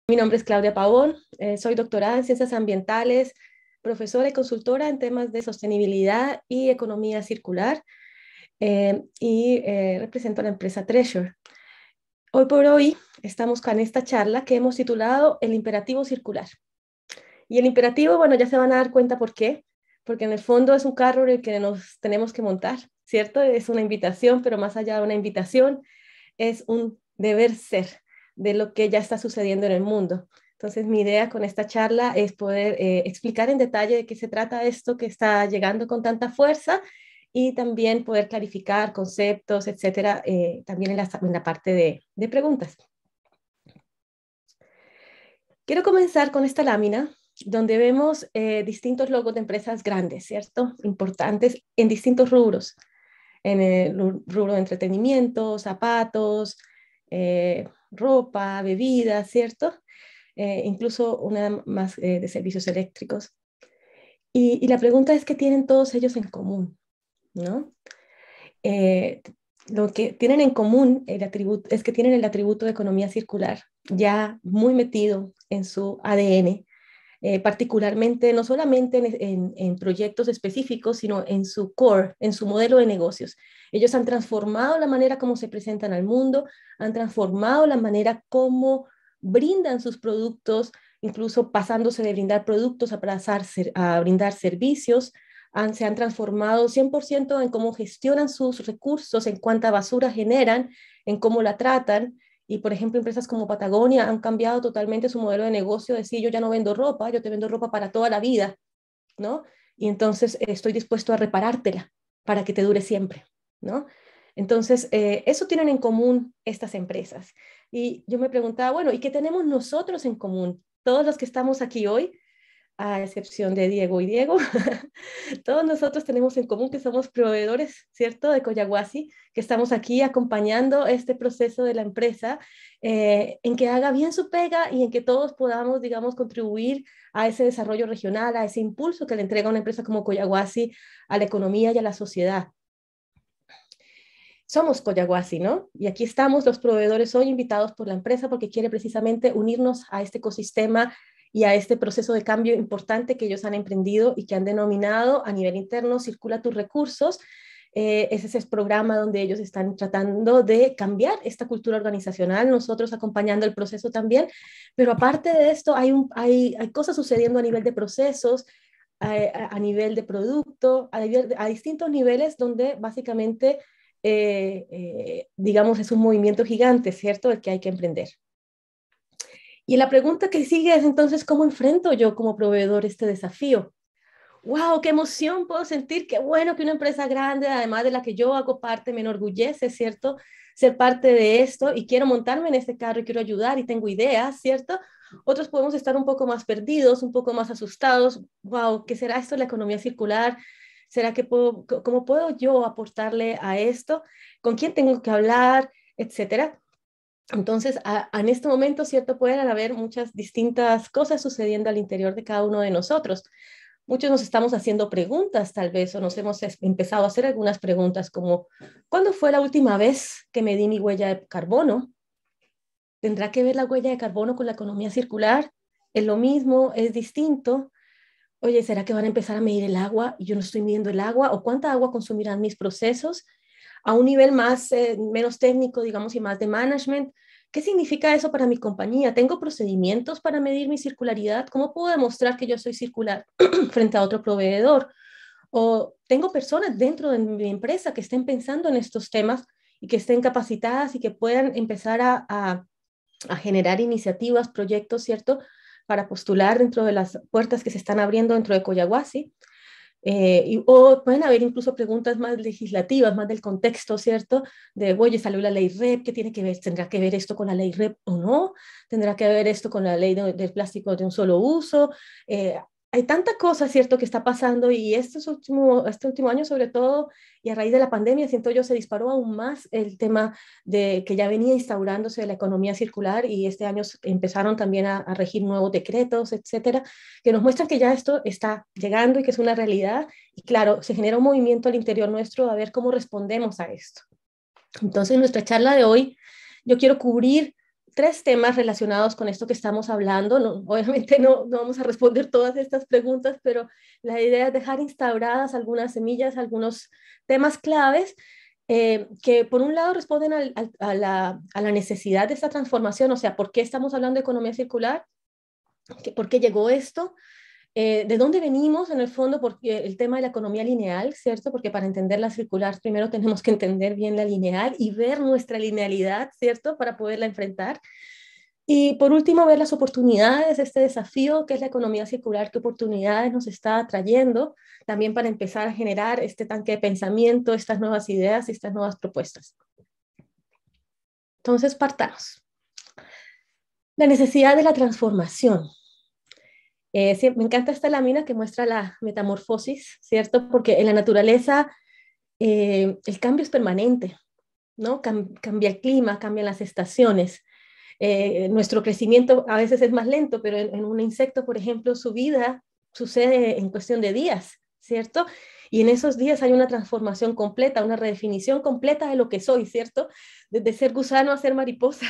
Mi nombre es Claudia Pavón, soy doctorada en Ciencias Ambientales, profesora y consultora en temas de sostenibilidad y economía circular represento a la empresa Treasure. Hoy por hoy estamos con esta charla que hemos titulado El imperativo circular. Y el imperativo, bueno, ya se van a dar cuenta por qué, porque en el fondo es un carro en el que nos tenemos que montar, ¿cierto? Es una invitación, pero más allá de una invitación, es un deber ser de lo que ya está sucediendo en el mundo. Entonces, mi idea con esta charla es poder explicar en detalle de qué se trata esto que está llegando con tanta fuerza y también poder clarificar conceptos, etcétera, también en la parte de preguntas. Quiero comenzar con esta lámina donde vemos distintos logos de empresas grandes, ¿cierto? Importantes en distintos rubros. En el rubro de entretenimiento, zapatos, ropa, bebidas, ¿cierto? Incluso una más de servicios eléctricos. Y la pregunta es, ¿qué tienen todos ellos en común? ¿No? Lo que tienen en común es que tienen el atributo de economía circular ya muy metido en su ADN, particularmente no solamente en proyectos específicos, sino en su core, en su modelo de negocios. Ellos han transformado la manera como se presentan al mundo, han transformado la manera como brindan sus productos, incluso pasándose de brindar productos a brindar servicios. Se han transformado 100% en cómo gestionan sus recursos, en cuánta basura generan, en cómo la tratan. Y, por ejemplo, empresas como Patagonia han cambiado totalmente su modelo de negocio, decir, yo ya no vendo ropa, yo te vendo ropa para toda la vida, ¿no? Y entonces estoy dispuesto a reparártela para que te dure siempre, ¿no? Entonces, eso tienen en común estas empresas. Y yo me preguntaba, bueno, ¿y qué tenemos nosotros en común? Todos los que estamos aquí hoy, a excepción de Diego y Diego, todos nosotros tenemos en común que somos proveedores, ¿cierto?, de Collahuasi, que estamos aquí acompañando este proceso de la empresa en que haga bien su pega y en que todos podamos, digamos, contribuir a ese desarrollo regional, a ese impulso que le entrega una empresa como Collahuasi a la economía y a la sociedad. Somos Collahuasi, ¿no? Y aquí estamos los proveedores hoy invitados por la empresa porque quiere precisamente unirnos a este ecosistema y a este proceso de cambio importante que ellos han emprendido y que han denominado a nivel interno Circula tus recursos. Ese es el programa donde ellos están tratando de cambiar esta cultura organizacional, nosotros acompañando el proceso también, pero aparte de esto hay cosas sucediendo a nivel de procesos, a nivel de producto, a distintos niveles donde básicamente, digamos, es un movimiento gigante, ¿cierto?, el que hay que emprender. Y la pregunta que sigue es entonces, ¿cómo enfrento yo como proveedor este desafío? ¡Wow! ¡Qué emoción puedo sentir! ¡Qué bueno que una empresa grande, además de la que yo hago parte, me enorgullece, ¿cierto?, ser parte de esto y quiero montarme en este carro y quiero ayudar y tengo ideas, ¿cierto? Otros podemos estar un poco más perdidos, un poco más asustados. ¡Wow! ¿Qué será esto de la economía circular? ¿Será que cómo puedo yo aportarle a esto? ¿Con quién tengo que hablar? Etcétera. Entonces, en este momento, ¿cierto?, pueden haber muchas distintas cosas sucediendo al interior de cada uno de nosotros. Muchos nos estamos haciendo preguntas, tal vez, o nos hemos empezado a hacer algunas preguntas como, ¿cuándo fue la última vez que medí mi huella de carbono? ¿Tendrá que ver la huella de carbono con la economía circular? ¿Es lo mismo? ¿Es distinto? Oye, ¿será que van a empezar a medir el agua y yo no estoy midiendo el agua? ¿O cuánta agua consumirán mis procesos? A un nivel más, menos técnico, digamos, y más de management. ¿Qué significa eso para mi compañía? ¿Tengo procedimientos para medir mi circularidad? ¿Cómo puedo demostrar que yo soy circular frente a otro proveedor? ¿O tengo personas dentro de mi empresa que estén pensando en estos temas y que estén capacitadas y que puedan empezar a generar iniciativas, proyectos, ¿cierto?, para postular dentro de las puertas que se están abriendo dentro de Collahuasi? O pueden haber incluso preguntas más legislativas, más del contexto, ¿cierto? De, oye, salió la ley REP, ¿qué tiene que ver? ¿Tendrá que ver esto con la ley REP o no? ¿Tendrá que ver esto con la ley del plástico de un solo uso? Hay tanta cosa, ¿cierto?, que está pasando y este último año sobre todo, y a raíz de la pandemia, siento yo, se disparó aún más el tema de que ya venía instaurándose la economía circular y este año empezaron también a regir nuevos decretos, etcétera, que nos muestran que ya esto está llegando y que es una realidad. Y claro, se genera un movimiento al interior nuestro a ver cómo respondemos a esto. Entonces, en nuestra charla de hoy, yo quiero cubrir tres temas relacionados con esto que estamos hablando. No, obviamente no vamos a responder todas estas preguntas, pero la idea es dejar instauradas algunas semillas, algunos temas claves que por un lado responden a la necesidad de esta transformación, o sea, ¿por qué estamos hablando de economía circular? ¿Por qué llegó esto? ¿De dónde venimos en el fondo? Porque el tema de la economía lineal, ¿cierto? Porque para entender la circular primero tenemos que entender bien la lineal y ver nuestra linealidad, ¿cierto? Para poderla enfrentar. Y por último, ver las oportunidades, este desafío que es la economía circular, qué oportunidades nos está trayendo también para empezar a generar este tanque de pensamiento, estas nuevas ideas y estas nuevas propuestas. Entonces, partamos. La necesidad de la transformación. Sí, me encanta esta lámina que muestra la metamorfosis, ¿cierto? Porque en la naturaleza el cambio es permanente, ¿no? Cambia el clima, cambian las estaciones. Nuestro crecimiento a veces es más lento, pero en un insecto, por ejemplo, su vida sucede en cuestión de días, ¿cierto? Y en esos días hay una transformación completa, una redefinición completa de lo que soy, ¿cierto? Desde ser gusano a ser mariposa.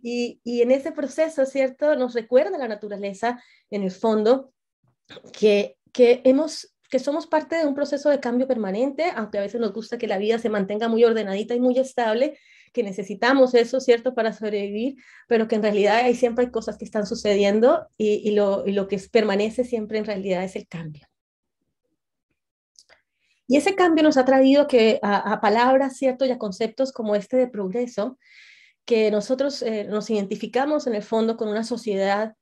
Y en ese proceso, ¿cierto? Nos recuerda la naturaleza, en el fondo, que somos parte de un proceso de cambio permanente, aunque a veces nos gusta que la vida se mantenga muy ordenadita y muy estable, que necesitamos eso, ¿cierto?, para sobrevivir, pero que en realidad siempre hay cosas que están sucediendo y lo que permanece siempre en realidad es el cambio. Y ese cambio nos ha traído a palabras, ¿cierto?, y a conceptos como este de progreso, que nosotros nos identificamos en el fondo con una sociedad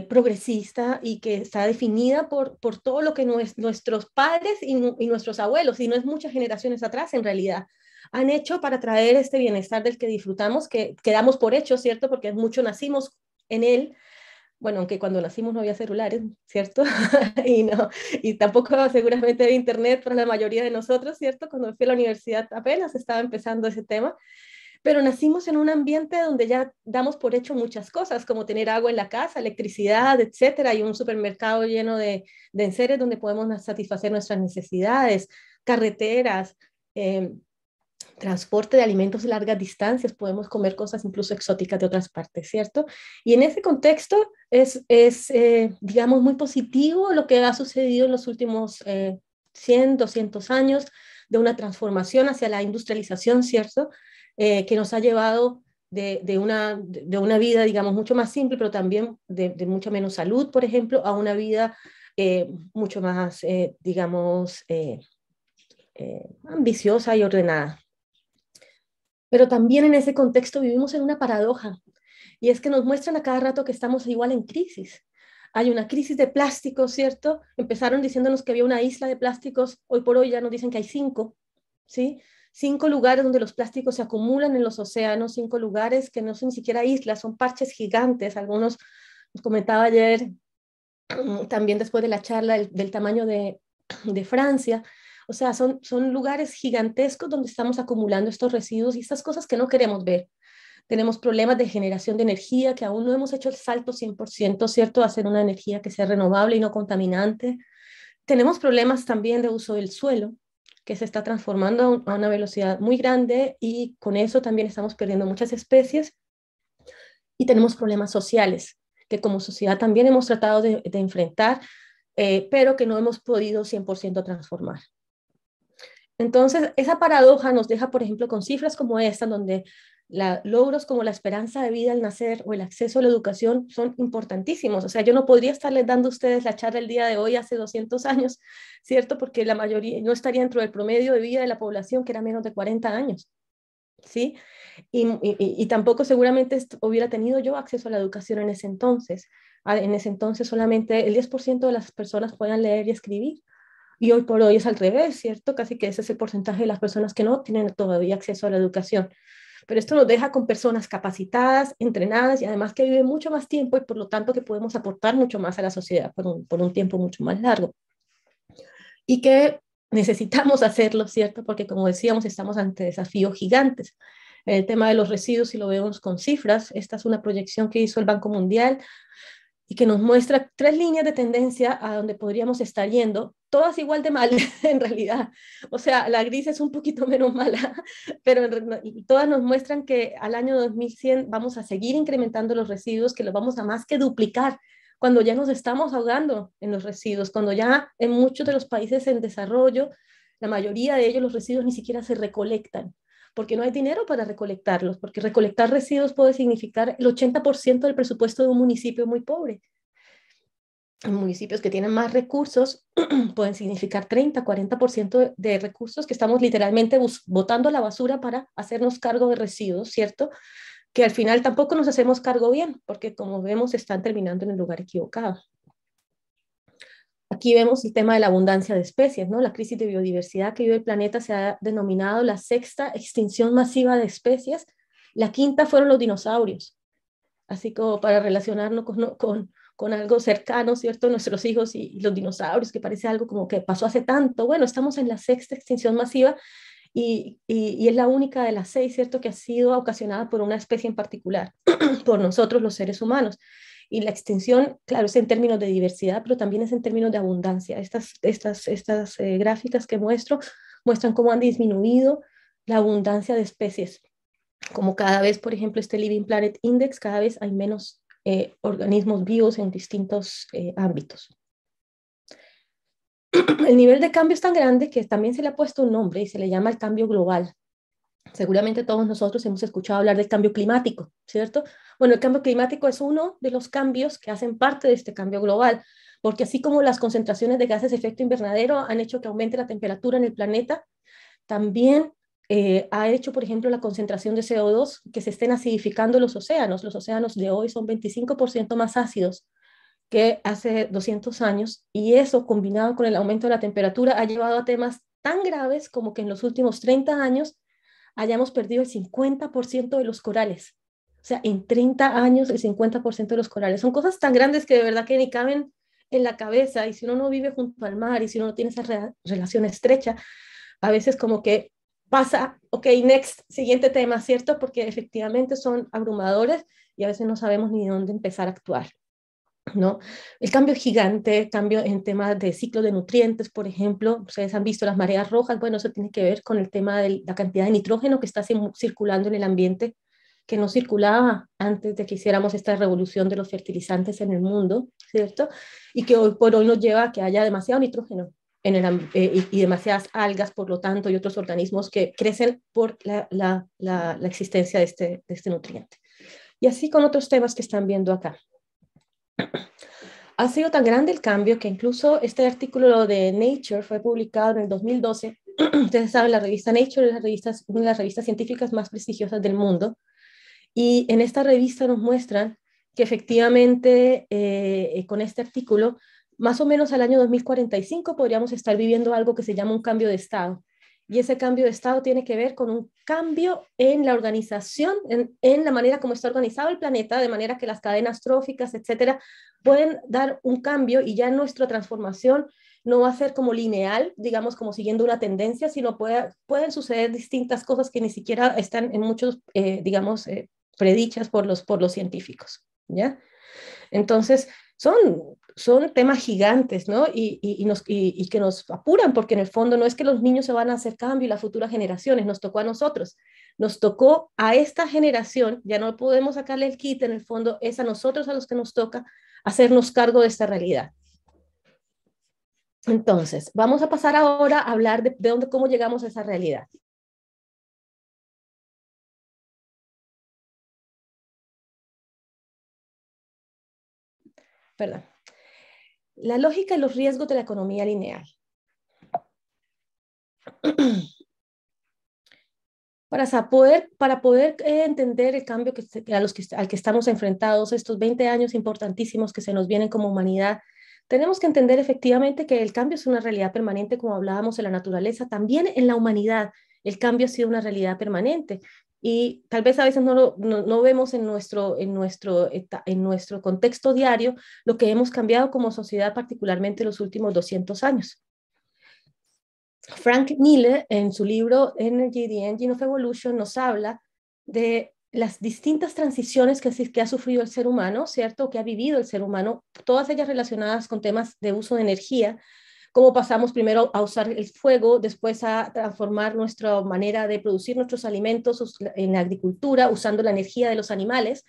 progresista y que está definida por todo lo que nuestros padres y nuestros abuelos, y no es muchas generaciones atrás en realidad, han hecho para traer este bienestar del que disfrutamos, que damos por hecho, ¿cierto? Porque mucho nacimos en él. Bueno, aunque cuando nacimos no había celulares, ¿cierto? y tampoco seguramente había internet para la mayoría de nosotros, ¿cierto? Cuando fui a la universidad apenas estaba empezando ese tema, pero nacimos en un ambiente donde ya damos por hecho muchas cosas, como tener agua en la casa, electricidad, etcétera, y un supermercado lleno de enseres donde podemos satisfacer nuestras necesidades, carreteras, transporte de alimentos de largas distancias, podemos comer cosas incluso exóticas de otras partes, ¿cierto? Y en ese contexto digamos, muy positivo lo que ha sucedido en los últimos 100, 200 años de una transformación hacia la industrialización, ¿cierto? Que nos ha llevado de una vida, digamos, mucho más simple, pero también de mucha menos salud, por ejemplo, a una vida mucho más, digamos, ambiciosa y ordenada. Pero también en ese contexto vivimos en una paradoja, y es que nos muestran a cada rato que estamos igual en crisis. Hay una crisis de plásticos, ¿cierto? Empezaron diciéndonos que había una isla de plásticos, hoy por hoy ya nos dicen que hay 5, ¿sí? 5 lugares donde los plásticos se acumulan en los océanos, 5 lugares que no son ni siquiera islas, son parches gigantes. Algunos nos comentaba ayer, también después de la charla, del tamaño de Francia. O sea, son lugares gigantescos donde estamos acumulando estos residuos y estas cosas que no queremos ver. Tenemos problemas de generación de energía, que aún no hemos hecho el salto 100%, ¿cierto?, a hacer una energía que sea renovable y no contaminante. Tenemos problemas también de uso del suelo, que se está transformando a una velocidad muy grande, y con eso también estamos perdiendo muchas especies. Y tenemos problemas sociales, que como sociedad también hemos tratado de enfrentar, pero que no hemos podido 100% transformar. Entonces, esa paradoja nos deja, por ejemplo, con cifras como esta, donde logros como la esperanza de vida al nacer o el acceso a la educación son importantísimos. O sea, yo no podría estarles dando a ustedes la charla el día de hoy hace 200 años, ¿cierto? Porque la mayoría no estaría dentro del promedio de vida de la población, que era menos de 40 años, ¿sí? Y tampoco seguramente hubiera tenido yo acceso a la educación en ese entonces. En ese entonces solamente el 10% de las personas podían leer y escribir. Y hoy por hoy es al revés, ¿cierto? Casi que ese es el porcentaje de las personas que no tienen todavía acceso a la educación. Pero esto nos deja con personas capacitadas, entrenadas, y además que viven mucho más tiempo, y por lo tanto que podemos aportar mucho más a la sociedad por un tiempo mucho más largo. Y que necesitamos hacerlo, ¿cierto? Porque como decíamos, estamos ante desafíos gigantes. El tema de los residuos, si lo vemos con cifras, esta es una proyección que hizo el Banco Mundial. y que nos muestra 3 líneas de tendencia a donde podríamos estar yendo, todas igual de mal en realidad. O sea, la gris es un poquito menos mala, pero todas nos muestran que al año 2100 vamos a seguir incrementando los residuos, que los vamos a más que duplicar cuando ya nos estamos ahogando en los residuos, cuando ya en muchos de los países en desarrollo, la mayoría de ellos los residuos ni siquiera se recolectan, porque no hay dinero para recolectarlos, porque recolectar residuos puede significar el 80% del presupuesto de un municipio muy pobre. En municipios que tienen más recursos pueden significar 30-40% de recursos que estamos literalmente botando a la basura para hacernos cargo de residuos, ¿cierto? Que al final tampoco nos hacemos cargo bien, porque como vemos están terminando en el lugar equivocado. Aquí vemos el tema de la abundancia de especies, ¿no? La crisis de biodiversidad que vive el planeta se ha denominado la 6ª extinción masiva de especies. La 5ª fueron los dinosaurios. Así como para relacionarnos con algo cercano, ¿cierto? Nuestros hijos y los dinosaurios, que parece algo como que pasó hace tanto. Bueno, estamos en la 6ª extinción masiva y es la única de las 6, ¿cierto? Que ha sido ocasionada por una especie en particular, por nosotros los seres humanos. Y la extinción, claro, es en términos de diversidad, pero también es en términos de abundancia. Estas gráficas que muestran cómo han disminuido la abundancia de especies. Como cada vez, por ejemplo, este Living Planet Index, cada vez hay menos organismos vivos en distintos ámbitos. El nivel de cambio es tan grande que también se le ha puesto un nombre y se le llama el cambio global. Seguramente todos nosotros hemos escuchado hablar del cambio climático, ¿cierto? Bueno, el cambio climático es uno de los cambios que hacen parte de este cambio global, porque así como las concentraciones de gases de efecto invernadero han hecho que aumente la temperatura en el planeta, también ha hecho, por ejemplo, la concentración de CO2, que se estén acidificando los océanos. Los océanos de hoy son 25% más ácidos que hace 200 años, y eso, combinado con el aumento de la temperatura, ha llevado a temas tan graves como que en los últimos 30 años hayamos perdido el 50% de los corales. O sea, en 30 años el 50% de los corales. Son cosas tan grandes que de verdad que ni caben en la cabeza, y si uno no vive junto al mar y si uno no tiene esa relación estrecha, a veces como que pasa, ok, next, siguiente tema, ¿cierto? Porque efectivamente son abrumadores y a veces no sabemos ni dónde empezar a actuar, ¿no? El cambio gigante, cambio en temas de ciclo de nutrientes, por ejemplo. Ustedes han visto las mareas rojas. Bueno, eso tiene que ver con el tema de la cantidad de nitrógeno que está circulando en el ambiente, que no circulaba antes de que hiciéramos esta revolución de los fertilizantes en el mundo, ¿cierto? Y que hoy por hoy nos lleva a que haya demasiado nitrógeno y demasiadas algas, por lo tanto, y otros organismos que crecen por la existencia de este nutriente. Y así con otros temas que están viendo acá. Ha sido tan grande el cambio que incluso este artículo de Nature fue publicado en el 2012. Ustedes saben, la revista Nature es una de las revistas científicas más prestigiosas del mundo. Y en esta revista nos muestran que efectivamente con este artículo, más o menos al año 2045 podríamos estar viviendo algo que se llama un cambio de estado. Y ese cambio de estado tiene que ver con un cambio en la organización, en la manera como está organizado el planeta, de manera que las cadenas tróficas, etcétera, pueden dar un cambio, y ya nuestra transformación no va a ser como lineal, digamos, como siguiendo una tendencia, sino pueden suceder distintas cosas que ni siquiera están en muchos, digamos, predichas por los científicos, ¿ya? Entonces, son temas gigantes, ¿no? Y que nos apuran, porque en el fondo no es que los niños se van a hacer cambio y las futuras generaciones, nos tocó a nosotros, nos tocó a esta generación, ya no podemos sacarle el kit, en el fondo es a nosotros a los que nos toca hacernos cargo de esta realidad. Entonces, vamos a pasar ahora a hablar de cómo llegamos a esa realidad. Perdón. La lógica y los riesgos de la economía lineal. Para poder entender el cambio al que estamos enfrentados, estos 20 años importantísimos que se nos vienen como humanidad, tenemos que entender efectivamente que el cambio es una realidad permanente, como hablábamos en la naturaleza, también en la humanidad el cambio ha sido una realidad permanente. Y tal vez a veces no vemos en nuestro contexto diario lo que hemos cambiado como sociedad, particularmente en los últimos 200 años. Frank Miller, en su libro Energy, The Engine of Evolution, nos habla de las distintas transiciones que ha sufrido el ser humano, ¿cierto? Que ha vivido el ser humano, todas ellas relacionadas con temas de uso de energía, cómo pasamos primero a usar el fuego, después a transformar nuestra manera de producir nuestros alimentos en la agricultura, usando la energía de los animales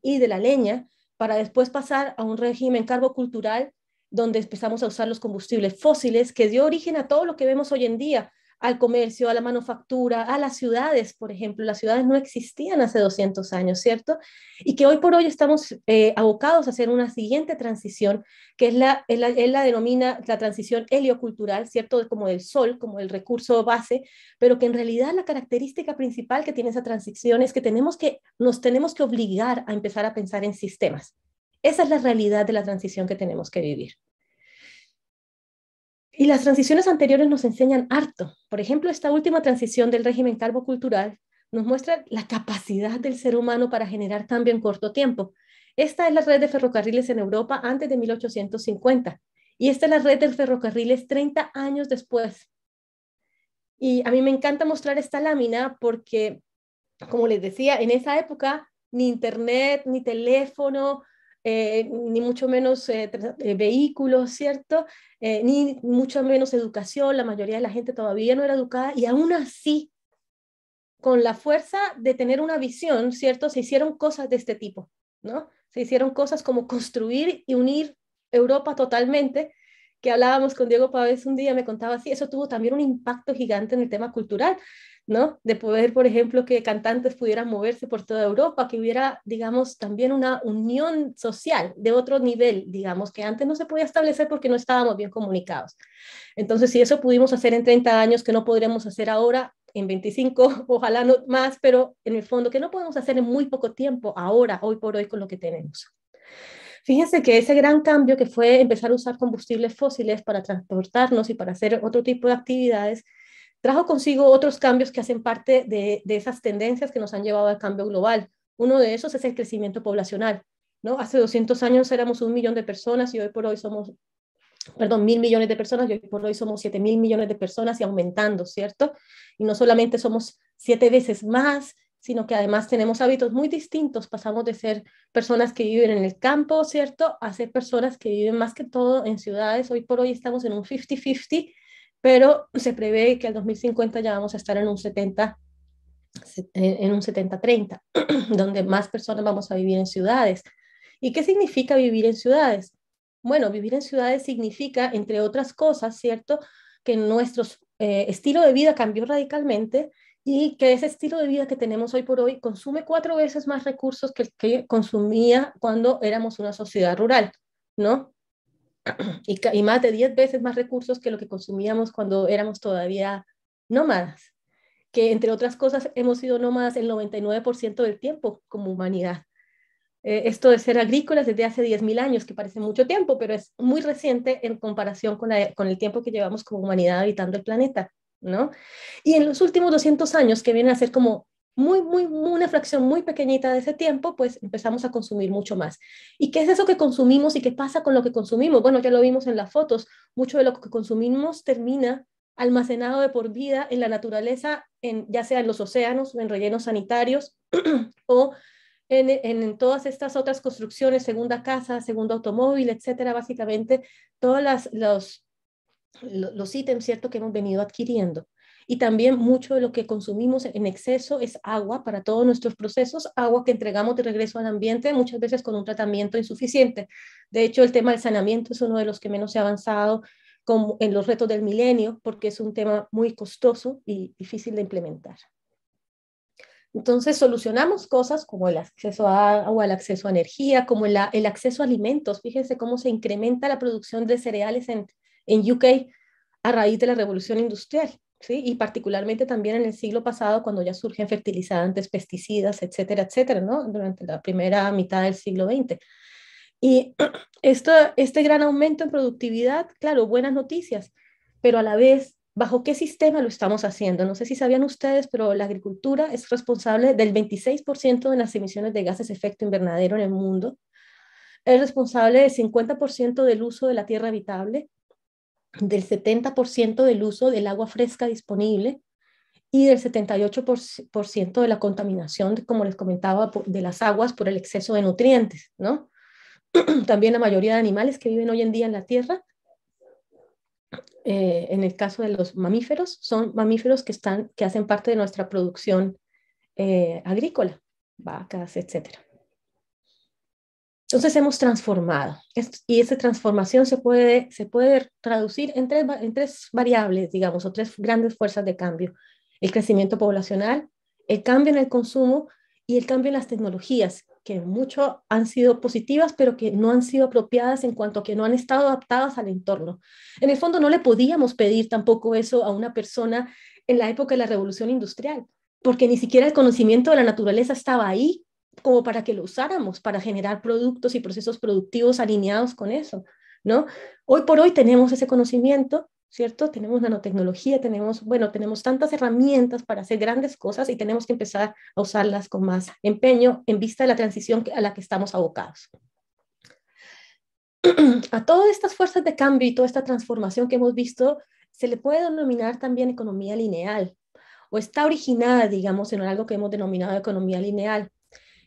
y de la leña, para después pasar a un régimen carbocultural donde empezamos a usar los combustibles fósiles, que dio origen a todo lo que vemos hoy en día, al comercio, a la manufactura, a las ciudades, por ejemplo. Las ciudades no existían hace 200 años, ¿cierto? Y que hoy por hoy estamos abocados a hacer una siguiente transición, que él la denomina la transición heliocultural, ¿cierto? Como del sol, como el recurso base, pero que en realidad la característica principal que tiene esa transición es que nos tenemos que obligar a empezar a pensar en sistemas. Esa es la realidad de la transición que tenemos que vivir. Y las transiciones anteriores nos enseñan harto. Por ejemplo, esta última transición del régimen carbocultural nos muestra la capacidad del ser humano para generar cambio en corto tiempo. Esta es la red de ferrocarriles en Europa antes de 1850 y esta es la red de ferrocarriles 30 años después. Y a mí me encanta mostrar esta lámina porque, como les decía, en esa época ni internet, ni teléfono, ni mucho menos vehículos, ¿cierto? Ni mucho menos educación, la mayoría de la gente todavía no era educada y aún así, con la fuerza de tener una visión, ¿cierto? Se hicieron cosas de este tipo, ¿no? Se hicieron cosas como construir y unir Europa totalmente, que hablábamos con Diego Pavés un día, me contaba así, eso tuvo también un impacto gigante en el tema cultural, ¿no? De poder, por ejemplo, que cantantes pudieran moverse por toda Europa, que hubiera, digamos, también una unión social de otro nivel, digamos, que antes no se podía establecer porque no estábamos bien comunicados. Entonces, si eso pudimos hacer en 30 años, que no podremos hacer ahora, en 25, ojalá no más, pero en el fondo, que no podemos hacer en muy poco tiempo, ahora, hoy por hoy, con lo que tenemos. Fíjense que ese gran cambio que fue empezar a usar combustibles fósiles para transportarnos y para hacer otro tipo de actividades, trajo consigo otros cambios que hacen parte de esas tendencias que nos han llevado al cambio global. Uno de esos es el crecimiento poblacional, ¿no? Hace 200 años éramos 1 millón de personas y hoy por hoy somos, perdón, 1.000 millones de personas y hoy por hoy somos 7.000 millones de personas y aumentando, ¿cierto? Y no solamente somos 7 veces más, sino que además tenemos hábitos muy distintos. Pasamos de ser personas que viven en el campo, ¿cierto?, a ser personas que viven más que todo en ciudades. Hoy por hoy estamos en un 50-50, pero se prevé que al 2050 ya vamos a estar en un 70-30, donde más personas vamos a vivir en ciudades. ¿Y qué significa vivir en ciudades? Bueno, vivir en ciudades significa, entre otras cosas, ¿cierto?, que nuestro estilo de vida cambió radicalmente y que ese estilo de vida que tenemos hoy por hoy consume 4 veces más recursos que el que consumía cuando éramos una sociedad rural, ¿no? Y más de 10 veces más recursos que lo que consumíamos cuando éramos todavía nómadas, que entre otras cosas hemos sido nómadas el 99% del tiempo como humanidad. Esto de ser agrícolas desde hace 10.000 años, que parece mucho tiempo, pero es muy reciente en comparación con el tiempo que llevamos como humanidad habitando el planeta, ¿no? Y en los últimos 200 años, que vienen a ser como una fracción muy pequeñita de ese tiempo, pues empezamos a consumir mucho más. ¿Y qué es eso que consumimos y qué pasa con lo que consumimos? Bueno, ya lo vimos en las fotos, mucho de lo que consumimos termina almacenado de por vida en la naturaleza, ya sea en los océanos o en rellenos sanitarios o en todas estas otras construcciones, segunda casa, segundo automóvil, etcétera, básicamente todos los ítems, ¿cierto?, que hemos venido adquiriendo. Y también mucho de lo que consumimos en exceso es agua para todos nuestros procesos, agua que entregamos de regreso al ambiente, muchas veces con un tratamiento insuficiente. De hecho, el tema del saneamiento es uno de los que menos se ha avanzado en los retos del milenio, porque es un tema muy costoso y difícil de implementar. Entonces solucionamos cosas como el acceso a agua, el acceso a energía, como el acceso a alimentos. Fíjense cómo se incrementa la producción de cereales en UK a raíz de la revolución industrial, ¿sí? Y particularmente también en el siglo pasado, cuando ya surgen fertilizantes, pesticidas, etcétera, etcétera, ¿no? Durante la primera mitad del siglo XX. Y este gran aumento en productividad, claro, buenas noticias, pero a la vez, ¿bajo qué sistema lo estamos haciendo? No sé si sabían ustedes, pero la agricultura es responsable del 26% de las emisiones de gases de efecto invernadero en el mundo, es responsable del 50% del uso de la tierra habitable, del 70% del uso del agua fresca disponible y del 78% de la contaminación, como les comentaba, de las aguas por el exceso de nutrientes, ¿no? También la mayoría de animales que viven hoy en día en la Tierra, en el caso de los mamíferos, son mamíferos que hacen parte de nuestra producción agrícola, vacas, etcétera. Entonces hemos transformado y esa transformación se puede traducir en tres variables, digamos, o tres grandes fuerzas de cambio. El crecimiento poblacional, el cambio en el consumo y el cambio en las tecnologías, que mucho han sido positivas, pero que no han sido apropiadas en cuanto a que no han estado adaptadas al entorno. En el fondo no le podíamos pedir tampoco eso a una persona en la época de la revolución industrial, porque ni siquiera el conocimiento de la naturaleza estaba ahí como para que lo usáramos para generar productos y procesos productivos alineados con eso, ¿no? Hoy por hoy tenemos ese conocimiento, ¿cierto? Tenemos nanotecnología, tenemos tantas herramientas para hacer grandes cosas y tenemos que empezar a usarlas con más empeño en vista de la transición a la que estamos abocados. A todas estas fuerzas de cambio y toda esta transformación que hemos visto se le puede denominar también economía lineal, o está originada, digamos, en algo que hemos denominado economía lineal,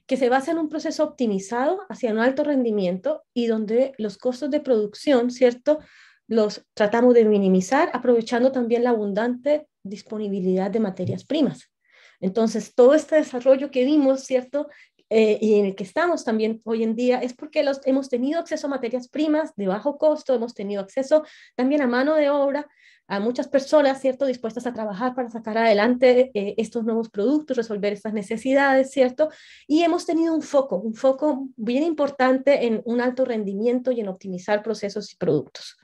que se basa en un proceso optimizado hacia un alto rendimiento y donde los costos de producción, ¿cierto?, los tratamos de minimizar, aprovechando también la abundante disponibilidad de materias primas. Entonces, todo este desarrollo que vimos, ¿cierto?, y en el que estamos también hoy en día, es porque hemos tenido acceso a materias primas de bajo costo, hemos tenido acceso también a mano de obra, a muchas personas, ¿cierto?, dispuestas a trabajar para sacar adelante estos nuevos productos, resolver estas necesidades, ¿cierto? Y hemos tenido un foco bien importante en un alto rendimiento y en optimizar procesos y productos.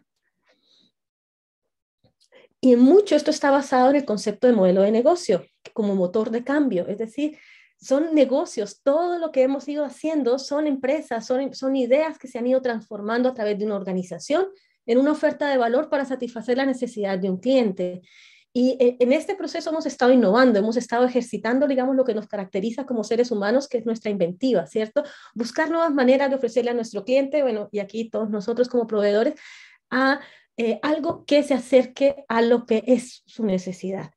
Y en mucho esto está basado en el concepto de modelo de negocio como motor de cambio, es decir, son negocios, todo lo que hemos ido haciendo son empresas, son ideas que se han ido transformando a través de una organización en una oferta de valor para satisfacer la necesidad de un cliente. Y en este proceso hemos estado innovando, hemos estado ejercitando, digamos, lo que nos caracteriza como seres humanos, que es nuestra inventiva, ¿cierto? Buscar nuevas maneras de ofrecerle a nuestro cliente, bueno, y aquí todos nosotros como proveedores, a algo que se acerque a lo que es su necesidad.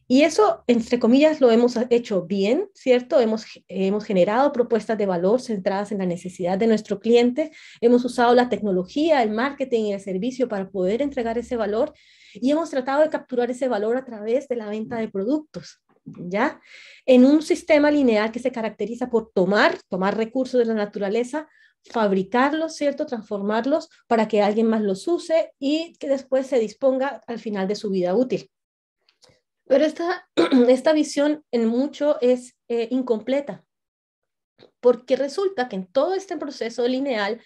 Y eso, entre comillas, lo hemos hecho bien, ¿cierto? Hemos generado propuestas de valor centradas en la necesidad de nuestro cliente, hemos usado la tecnología, el marketing y el servicio para poder entregar ese valor y hemos tratado de capturar ese valor a través de la venta de productos, ¿ya? En un sistema lineal que se caracteriza por tomar recursos de la naturaleza, fabricarlos, ¿cierto? Transformarlos para que alguien más los use y que después se disponga al final de su vida útil. Pero esta visión en mucho es incompleta, porque resulta que en todo este proceso lineal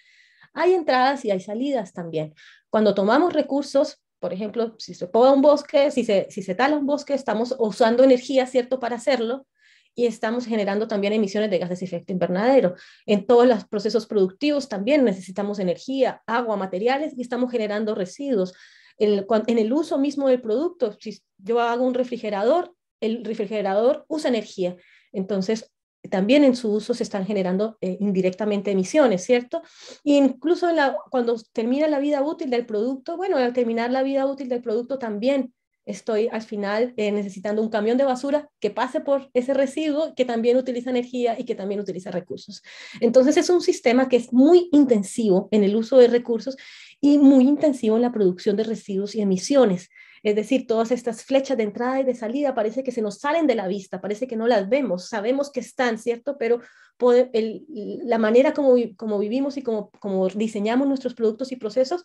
hay entradas y hay salidas también. Cuando tomamos recursos, por ejemplo, si se poda un bosque, si se tala un bosque, estamos usando energía, ¿cierto?, para hacerlo, y estamos generando también emisiones de gases de efecto invernadero. En todos los procesos productivos también necesitamos energía, agua, materiales, y estamos generando residuos. En el uso mismo del producto, si yo hago un refrigerador, el refrigerador usa energía, entonces también en su uso se están generando indirectamente emisiones, ¿cierto? E incluso cuando termina la vida útil del producto, bueno, al terminar la vida útil del producto también estoy al final necesitando un camión de basura que pase por ese residuo, que también utiliza energía y que también utiliza recursos. Entonces es un sistema que es muy intensivo en el uso de recursos y muy intensivo en la producción de residuos y emisiones. Es decir, todas estas flechas de entrada y de salida parece que se nos salen de la vista, parece que no las vemos, sabemos que están, ¿cierto? Pero la manera como vivimos y como diseñamos nuestros productos y procesos,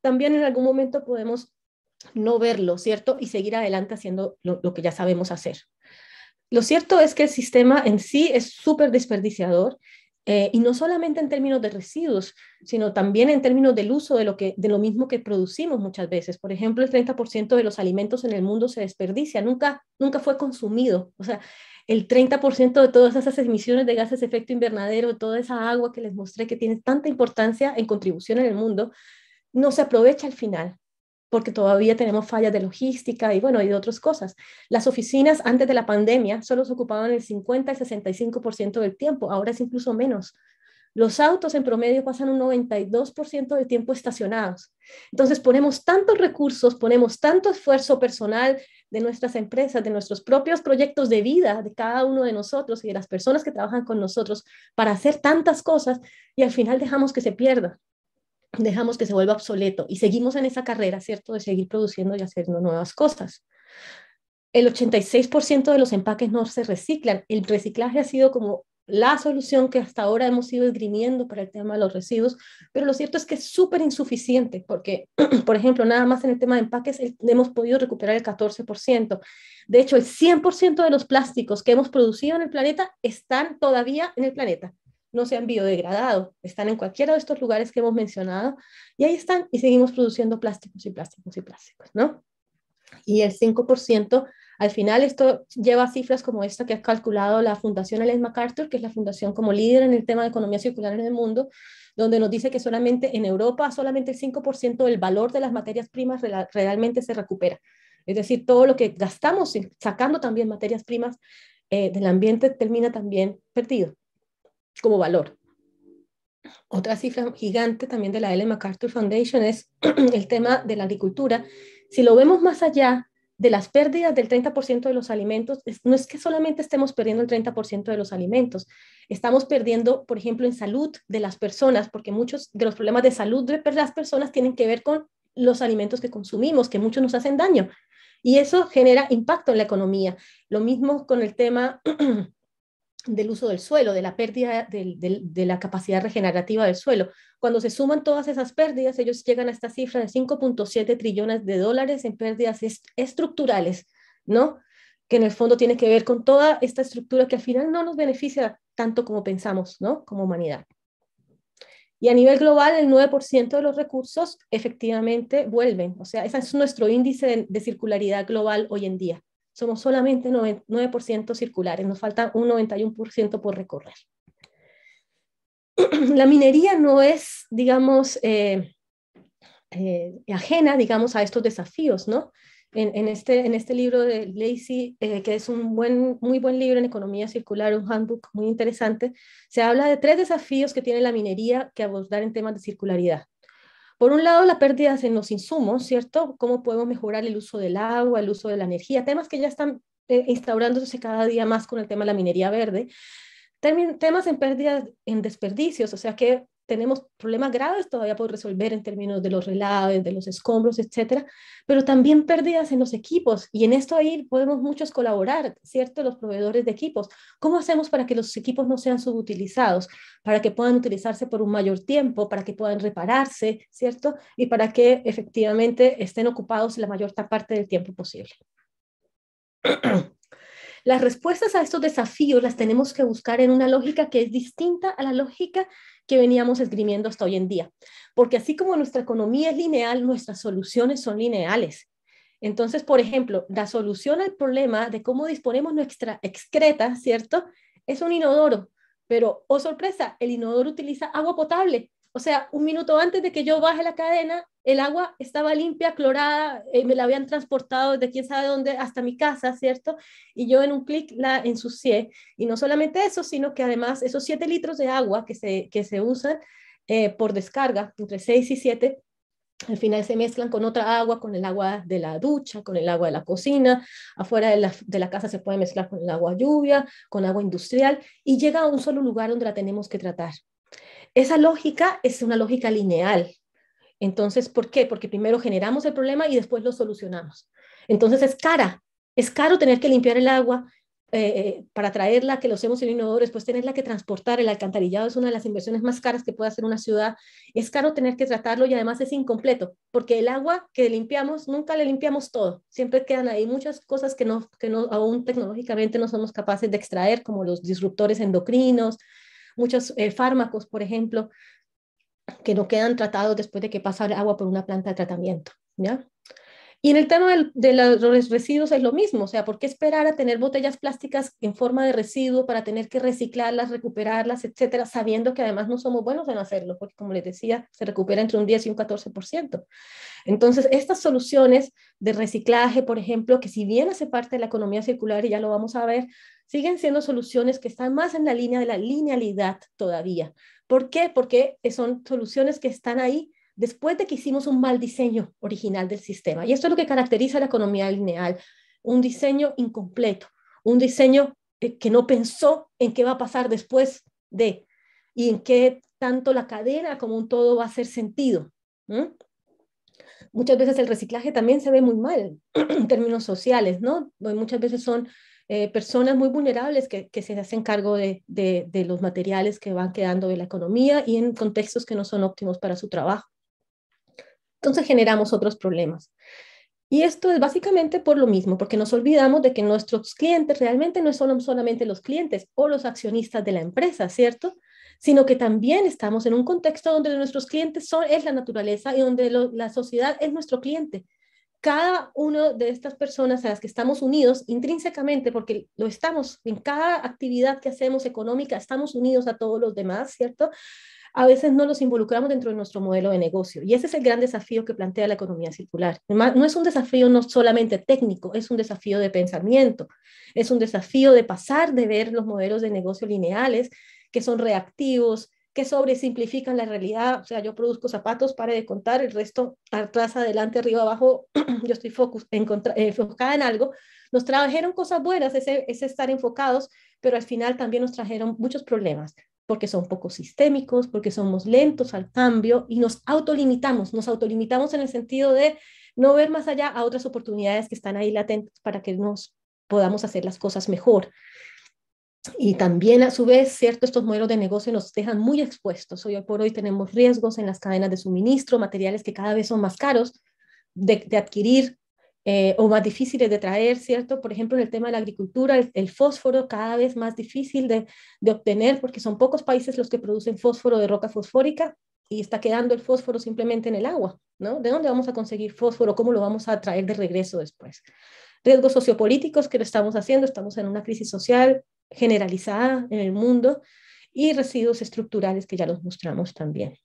también en algún momento podemos no verlo, ¿cierto? Y seguir adelante haciendo lo que ya sabemos hacer. Lo cierto es que el sistema en sí es súper desperdiciador, y no solamente en términos de residuos, sino también en términos del uso de lo mismo que producimos muchas veces. Por ejemplo, el 30% de los alimentos en el mundo se desperdicia, nunca fue consumido. O sea, el 30% de todas esas emisiones de gases de efecto invernadero, toda esa agua que les mostré que tiene tanta importancia en contribución en el mundo, no se aprovecha al final, porque todavía tenemos fallas de logística y bueno, y de otras cosas. Las oficinas antes de la pandemia solo se ocupaban el 50 y 65% del tiempo, ahora es incluso menos. Los autos en promedio pasan un 92% del tiempo estacionados. Entonces ponemos tantos recursos, ponemos tanto esfuerzo personal, de nuestras empresas, de nuestros propios proyectos de vida, de cada uno de nosotros y de las personas que trabajan con nosotros para hacer tantas cosas y al final dejamos que se pierda, dejamos que se vuelva obsoleto y seguimos en esa carrera, ¿cierto? De seguir produciendo y haciendo nuevas cosas. El 86% de los empaques no se reciclan. El reciclaje ha sido como la solución que hasta ahora hemos ido esgrimiendo para el tema de los residuos, pero lo cierto es que es súper insuficiente porque, por ejemplo, nada más en el tema de empaques hemos podido recuperar el 14%. De hecho, el 100% de los plásticos que hemos producido en el planeta están todavía en el planeta. No se han biodegradado, están en cualquiera de estos lugares que hemos mencionado y ahí están y seguimos produciendo plásticos y plásticos y plásticos, ¿no? Y el 5%, al final esto lleva cifras como esta que ha calculado la Fundación Ellen MacArthur, que es la fundación como líder en el tema de economía circular en el mundo, donde nos dice que solamente en Europa, solamente el 5% del valor de las materias primas realmente se recupera. Es decir, todo lo que gastamos sacando también materias primas del ambiente termina también perdido como valor. Otra cifra gigante también de la Ellen MacArthur Foundation es el tema de la agricultura. Si lo vemos más allá de las pérdidas del 30% de los alimentos, no es que solamente estemos perdiendo el 30% de los alimentos, estamos perdiendo, por ejemplo, en salud de las personas, porque muchos de los problemas de salud de las personas tienen que ver con los alimentos que consumimos, que muchos nos hacen daño. Y eso genera impacto en la economía. Lo mismo con el tema del uso del suelo, de la pérdida de la capacidad regenerativa del suelo. Cuando se suman todas esas pérdidas, ellos llegan a esta cifra de 5.7 trillones de dólares en pérdidas estructurales, ¿no? Que en el fondo tiene que ver con toda esta estructura que al final no nos beneficia tanto como pensamos, ¿no? Como humanidad. Y a nivel global, el 9% de los recursos efectivamente vuelven. O sea, ese es nuestro índice de circularidad global hoy en día. Somos solamente 9% circulares, nos falta un 91% por recorrer. La minería no es, digamos, ajena, digamos, a estos desafíos, ¿no? En este libro de Lacey, que es un muy buen libro en economía circular, un handbook muy interesante, se habla de 3 desafíos que tiene la minería que abordar en temas de circularidad. Por un lado, las pérdidas en los insumos, ¿cierto? ¿Cómo podemos mejorar el uso del agua, el uso de la energía? Temas que ya están instaurándose cada día más con el tema de la minería verde. Temas en pérdidas, en desperdicios, o sea que tenemos problemas graves todavía por resolver en términos de los relaves, de los escombros, etcétera, pero también pérdidas en los equipos, y en esto ahí podemos muchos colaborar, ¿cierto? Los proveedores de equipos. ¿Cómo hacemos para que los equipos no sean subutilizados? Para que puedan utilizarse por un mayor tiempo, para que puedan repararse, ¿cierto? Y para que efectivamente estén ocupados la mayor parte del tiempo posible. Las respuestas a estos desafíos las tenemos que buscar en una lógica que es distinta a la lógica que veníamos esgrimiendo hasta hoy en día. Porque así como nuestra economía es lineal, nuestras soluciones son lineales. Entonces, por ejemplo, la solución al problema de cómo disponemos nuestra excreta, ¿cierto? Es un inodoro, pero, oh sorpresa, el inodoro utiliza agua potable. O sea, un minuto antes de que yo baje la cadena, el agua estaba limpia, clorada, me la habían transportado desde quién sabe dónde hasta mi casa, ¿cierto? Y yo en un clic la ensucié. Y no solamente eso, sino que además esos 7 litros de agua que se usan por descarga, entre 6 y 7, al final se mezclan con otra agua, con el agua de la ducha, con el agua de la cocina, afuera de la casa se puede mezclar con el agua lluvia, con agua industrial, y llega a un solo lugar donde la tenemos que tratar. Esa lógica es una lógica lineal. Entonces, ¿por qué? Porque primero generamos el problema y después lo solucionamos. Entonces es caro tener que limpiar el agua para traerla, que lo hacemos en el inodoro, después tenerla que transportar. El alcantarillado es una de las inversiones más caras que puede hacer una ciudad. Es caro tener que tratarlo y además es incompleto, porque el agua que limpiamos, nunca le limpiamos todo. Siempre quedan ahí muchas cosas que aún tecnológicamente no somos capaces de extraer, como los disruptores endocrinos, muchos fármacos, por ejemplo, que no quedan tratados después de que pasa el agua por una planta de tratamiento, ¿ya? Y en el tema de los residuos es lo mismo, o sea, ¿por qué esperar a tener botellas plásticas en forma de residuo para tener que reciclarlas, recuperarlas, etcétera, sabiendo que además no somos buenos en hacerlo, porque como les decía, se recupera entre un 10 y un 14%. Entonces, estas soluciones de reciclaje, por ejemplo, que si bien hace parte de la economía circular y ya lo vamos a ver, siguen siendo soluciones que están más en la línea de la linealidad todavía. ¿Por qué? Porque son soluciones que están ahí después de que hicimos un mal diseño original del sistema. Y esto es lo que caracteriza la economía lineal. un diseño incompleto, un diseño que no pensó en qué va a pasar después de, y en qué tanto la cadena como un todo va a hacer sentido. Muchas veces el reciclaje también se ve muy mal en términos sociales, ¿no? Muchas veces son personas muy vulnerables que se hacen cargo de los materiales que van quedando de la economía y en contextos que no son óptimos para su trabajo. Entonces generamos otros problemas. Y esto es básicamente por lo mismo, porque nos olvidamos de que nuestros clientes realmente no son solamente los clientes o los accionistas de la empresa, ¿cierto? Sino que también estamos en un contexto donde nuestros clientes es la naturaleza y donde la sociedad es nuestro cliente. Cada una de estas personas a las que estamos unidos intrínsecamente, porque lo estamos en cada actividad que hacemos económica, estamos unidos a todos los demás, ¿cierto? A veces no los involucramos dentro de nuestro modelo de negocio. Y ese es el gran desafío que plantea la economía circular. No es un desafío no solamente técnico, es un desafío de pensamiento, es un desafío de pasar de ver los modelos de negocio lineales, que son reactivos, que sobresimplifican la realidad. O sea, yo produzco zapatos, pare de contar, el resto, atrás, adelante, arriba, abajo, yo estoy enfocada en algo. Nos trajeron cosas buenas, ese estar enfocados, pero al final también nos trajeron muchos problemas porque son poco sistémicos, porque somos lentos al cambio y nos autolimitamos en el sentido de no ver más allá a otras oportunidades que están ahí latentes para que nos podamos hacer las cosas mejor. Y también a su vez, cierto, estos modelos de negocio nos dejan muy expuestos. Hoy por hoy tenemos riesgos en las cadenas de suministro, materiales que cada vez son más caros de adquirir o más difíciles de traer, ¿cierto? Por ejemplo, en el tema de la agricultura, el fósforo cada vez más difícil de obtener porque son pocos países los que producen fósforo de roca fosfórica y está quedando el fósforo simplemente en el agua, ¿no? ¿De dónde vamos a conseguir fósforo? ¿Cómo lo vamos a traer de regreso después? Riesgos sociopolíticos que lo estamos haciendo, estamos en una crisis social generalizada en el mundo y residuos estructurales que ya los mostramos también.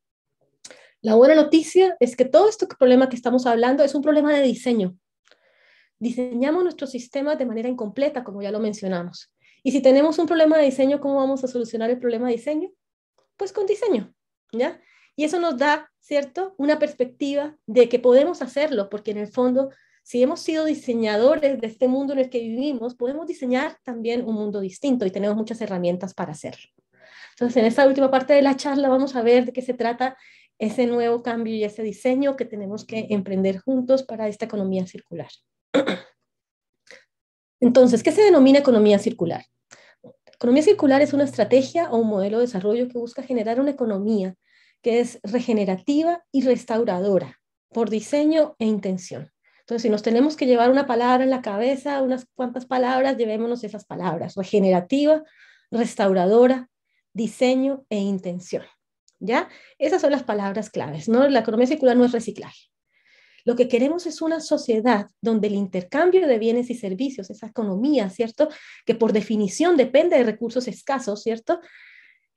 La buena noticia es que todo este problema que estamos hablando es un problema de diseño. Diseñamos nuestros sistemas de manera incompleta, como ya lo mencionamos. Y si tenemos un problema de diseño, ¿cómo vamos a solucionar el problema de diseño? Pues con diseño, ¿ya? Y eso nos da, ¿cierto?, una perspectiva de que podemos hacerlo, porque en el fondo, si hemos sido diseñadores de este mundo en el que vivimos, podemos diseñar también un mundo distinto y tenemos muchas herramientas para hacerlo. Entonces, en esta última parte de la charla vamos a ver de qué se trata ese nuevo cambio y ese diseño que tenemos que emprender juntos para esta economía circular. Entonces, ¿qué se denomina economía circular? Economía circular es una estrategia o un modelo de desarrollo que busca generar una economía que es regenerativa y restauradora por diseño e intención. Entonces, si nos tenemos que llevar una palabra en la cabeza, unas cuantas palabras, llevémonos esas palabras: regenerativa, restauradora, diseño e intención. ¿Ya? Esas son las palabras claves, ¿no? La economía circular no es reciclaje. Lo que queremos es una sociedad donde el intercambio de bienes y servicios, esa economía, ¿cierto?, que por definición depende de recursos escasos, ¿cierto?,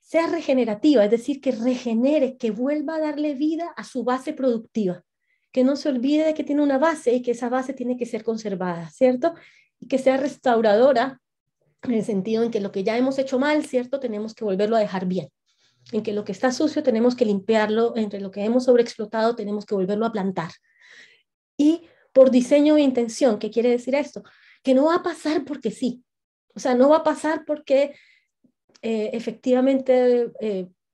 sea regenerativa, es decir, que regenere, que vuelva a darle vida a su base productiva, que no se olvide de que tiene una base y que esa base tiene que ser conservada, ¿cierto?, y que sea restauradora en el sentido en que lo que ya hemos hecho mal, ¿cierto?, tenemos que volverlo a dejar bien, en que lo que está sucio tenemos que limpiarlo, entre lo que hemos sobreexplotado tenemos que volverlo a plantar. Y por diseño e intención, ¿qué quiere decir esto? Que no va a pasar porque sí. O sea, no va a pasar porque efectivamente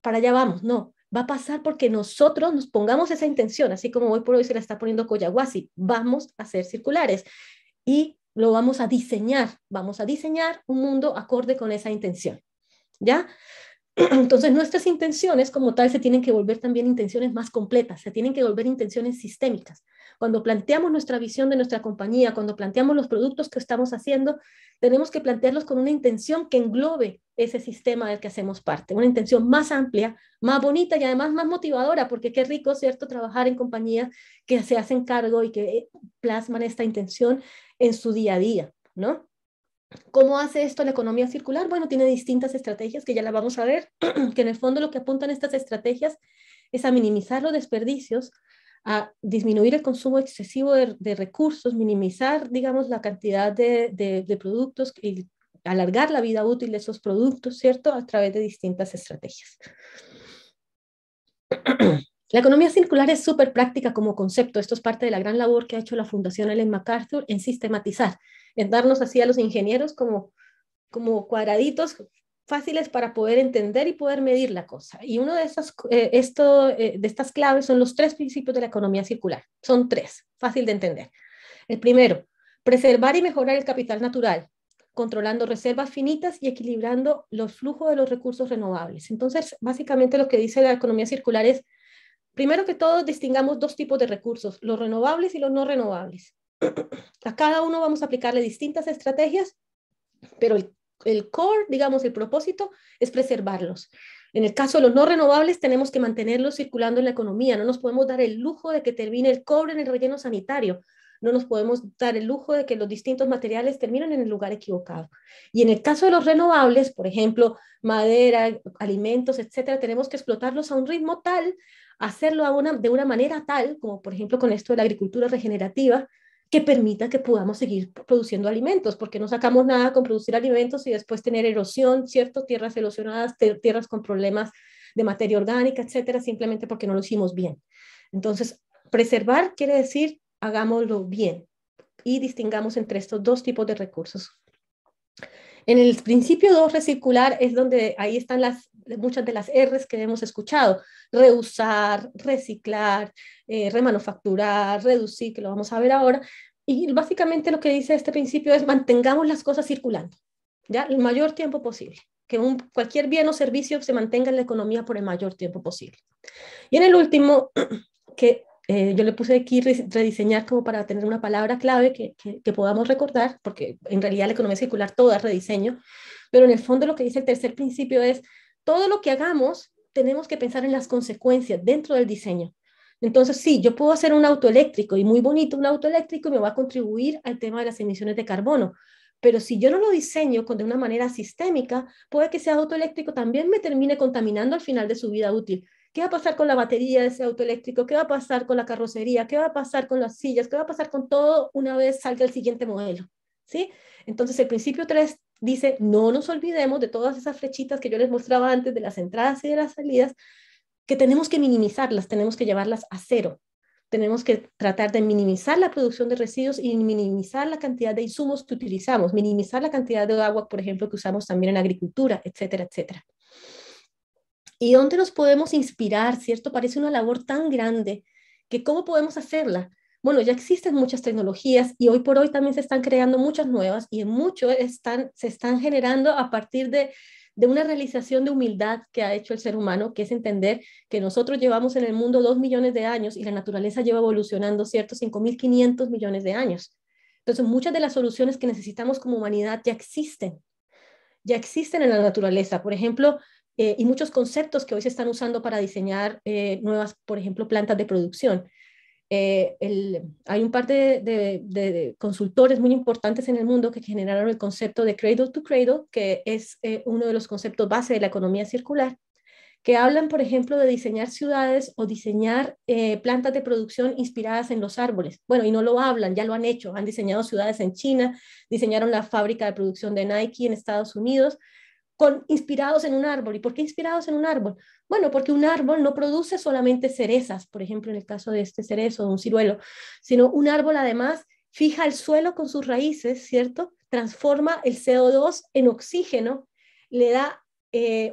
para allá vamos. No, va a pasar porque nosotros nos pongamos esa intención, así como hoy por hoy se la está poniendo Collahuasi. Vamos a ser circulares y lo vamos a diseñar. Vamos a diseñar un mundo acorde con esa intención. ¿Ya? Entonces nuestras intenciones como tal se tienen que volver también intenciones más completas, se tienen que volver intenciones sistémicas. Cuando planteamos nuestra visión de nuestra compañía, cuando planteamos los productos que estamos haciendo, tenemos que plantearlos con una intención que englobe ese sistema del que hacemos parte, una intención más amplia, más bonita y además más motivadora, porque qué rico, ¿cierto?, trabajar en compañías que se hacen cargo y que plasman esta intención en su día a día, ¿no? ¿Cómo hace esto la economía circular? Bueno, tiene distintas estrategias que ya las vamos a ver, que en el fondo lo que apuntan estas estrategias es a minimizar los desperdicios, a disminuir el consumo excesivo de recursos, minimizar, digamos, la cantidad de productos y alargar la vida útil de esos productos, ¿cierto?, a través de distintas estrategias. La economía circular es súper práctica como concepto. Esto es parte de la gran labor que ha hecho la Fundación Ellen MacArthur en sistematizar, en darnos así a los ingenieros como cuadraditos fáciles para poder entender y poder medir la cosa. Y uno de de estas claves son los tres principios de la economía circular. Son tres, fácil de entender. El primero, preservar y mejorar el capital natural, controlando reservas finitas y equilibrando los flujos de los recursos renovables. Entonces, básicamente lo que dice la economía circular es, primero que todo, distingamos dos tipos de recursos, los renovables y los no renovables. A cada uno vamos a aplicarle distintas estrategias, pero el core, digamos, el propósito es preservarlos. En el caso de los no renovables, tenemos que mantenerlos circulando en la economía. No nos podemos dar el lujo de que termine el cobre en el relleno sanitario. No nos podemos dar el lujo de que los distintos materiales terminen en el lugar equivocado. Y en el caso de los renovables, por ejemplo, madera, alimentos, etcétera, tenemos que explotarlos a un ritmo tal, hacerlo de una manera tal, como por ejemplo con esto de la agricultura regenerativa, que permita que podamos seguir produciendo alimentos, porque no sacamos nada con producir alimentos y después tener erosión, ¿cierto? Tierras erosionadas, tierras con problemas de materia orgánica, etcétera, simplemente porque no lo hicimos bien. Entonces, preservar quiere decir hagámoslo bien y distingamos entre estos dos tipos de recursos. En el principio 2, recircular, es donde ahí están muchas de las R's que hemos escuchado: reusar, reciclar, remanufacturar, reducir, que lo vamos a ver ahora. Y básicamente lo que dice este principio es mantengamos las cosas circulando, ¿ya? El mayor tiempo posible, que cualquier bien o servicio se mantenga en la economía por el mayor tiempo posible. Y en el último, que yo le puse aquí rediseñar como para tener una palabra clave que podamos recordar, porque en realidad la economía circular toda es rediseño, pero en el fondo lo que dice el tercer principio es, todo lo que hagamos tenemos que pensar en las consecuencias dentro del diseño. Entonces, sí, yo puedo hacer un auto eléctrico y muy bonito un auto eléctrico y me va a contribuir al tema de las emisiones de carbono, pero si yo no lo diseño de una manera sistémica, puede que ese auto eléctrico también me termine contaminando al final de su vida útil. ¿Qué va a pasar con la batería de ese auto eléctrico? ¿Qué va a pasar con la carrocería? ¿Qué va a pasar con las sillas? ¿Qué va a pasar con todo una vez salga el siguiente modelo? ¿Sí? Entonces, el principio 3 dice, no nos olvidemos de todas esas flechitas que yo les mostraba antes, de las entradas y de las salidas, que tenemos que minimizarlas, tenemos que llevarlas a cero. Tenemos que tratar de minimizar la producción de residuos y minimizar la cantidad de insumos que utilizamos, minimizar la cantidad de agua, por ejemplo, que usamos también en la agricultura, etcétera, etcétera. ¿Y dónde nos podemos inspirar, cierto? Parece una labor tan grande que ¿cómo podemos hacerla? Bueno, ya existen muchas tecnologías y hoy por hoy también se están creando muchas nuevas y en mucho se están generando a partir de una realización de humildad que ha hecho el ser humano, que es entender que nosotros llevamos en el mundo 2 millones de años y la naturaleza lleva evolucionando, ¿cierto? 5.500 millones de años. Entonces, muchas de las soluciones que necesitamos como humanidad ya existen en la naturaleza. Por ejemplo, y muchos conceptos que hoy se están usando para diseñar nuevas, por ejemplo, plantas de producción. Hay un par de consultores muy importantes en el mundo que generaron el concepto de cradle to cradle, que es uno de los conceptos base de la economía circular, que hablan, por ejemplo, de diseñar ciudades o diseñar plantas de producción inspiradas en los árboles. Bueno, y no lo hablan, ya lo han hecho, han diseñado ciudades en China, diseñaron la fábrica de producción de Nike en Estados Unidos, inspirados en un árbol. ¿Y por qué inspirados en un árbol? Bueno, porque un árbol no produce solamente cerezas, por ejemplo, en el caso de este cerezo o un ciruelo, sino un árbol además fija el suelo con sus raíces, ¿cierto? Transforma el CO2 en oxígeno, le da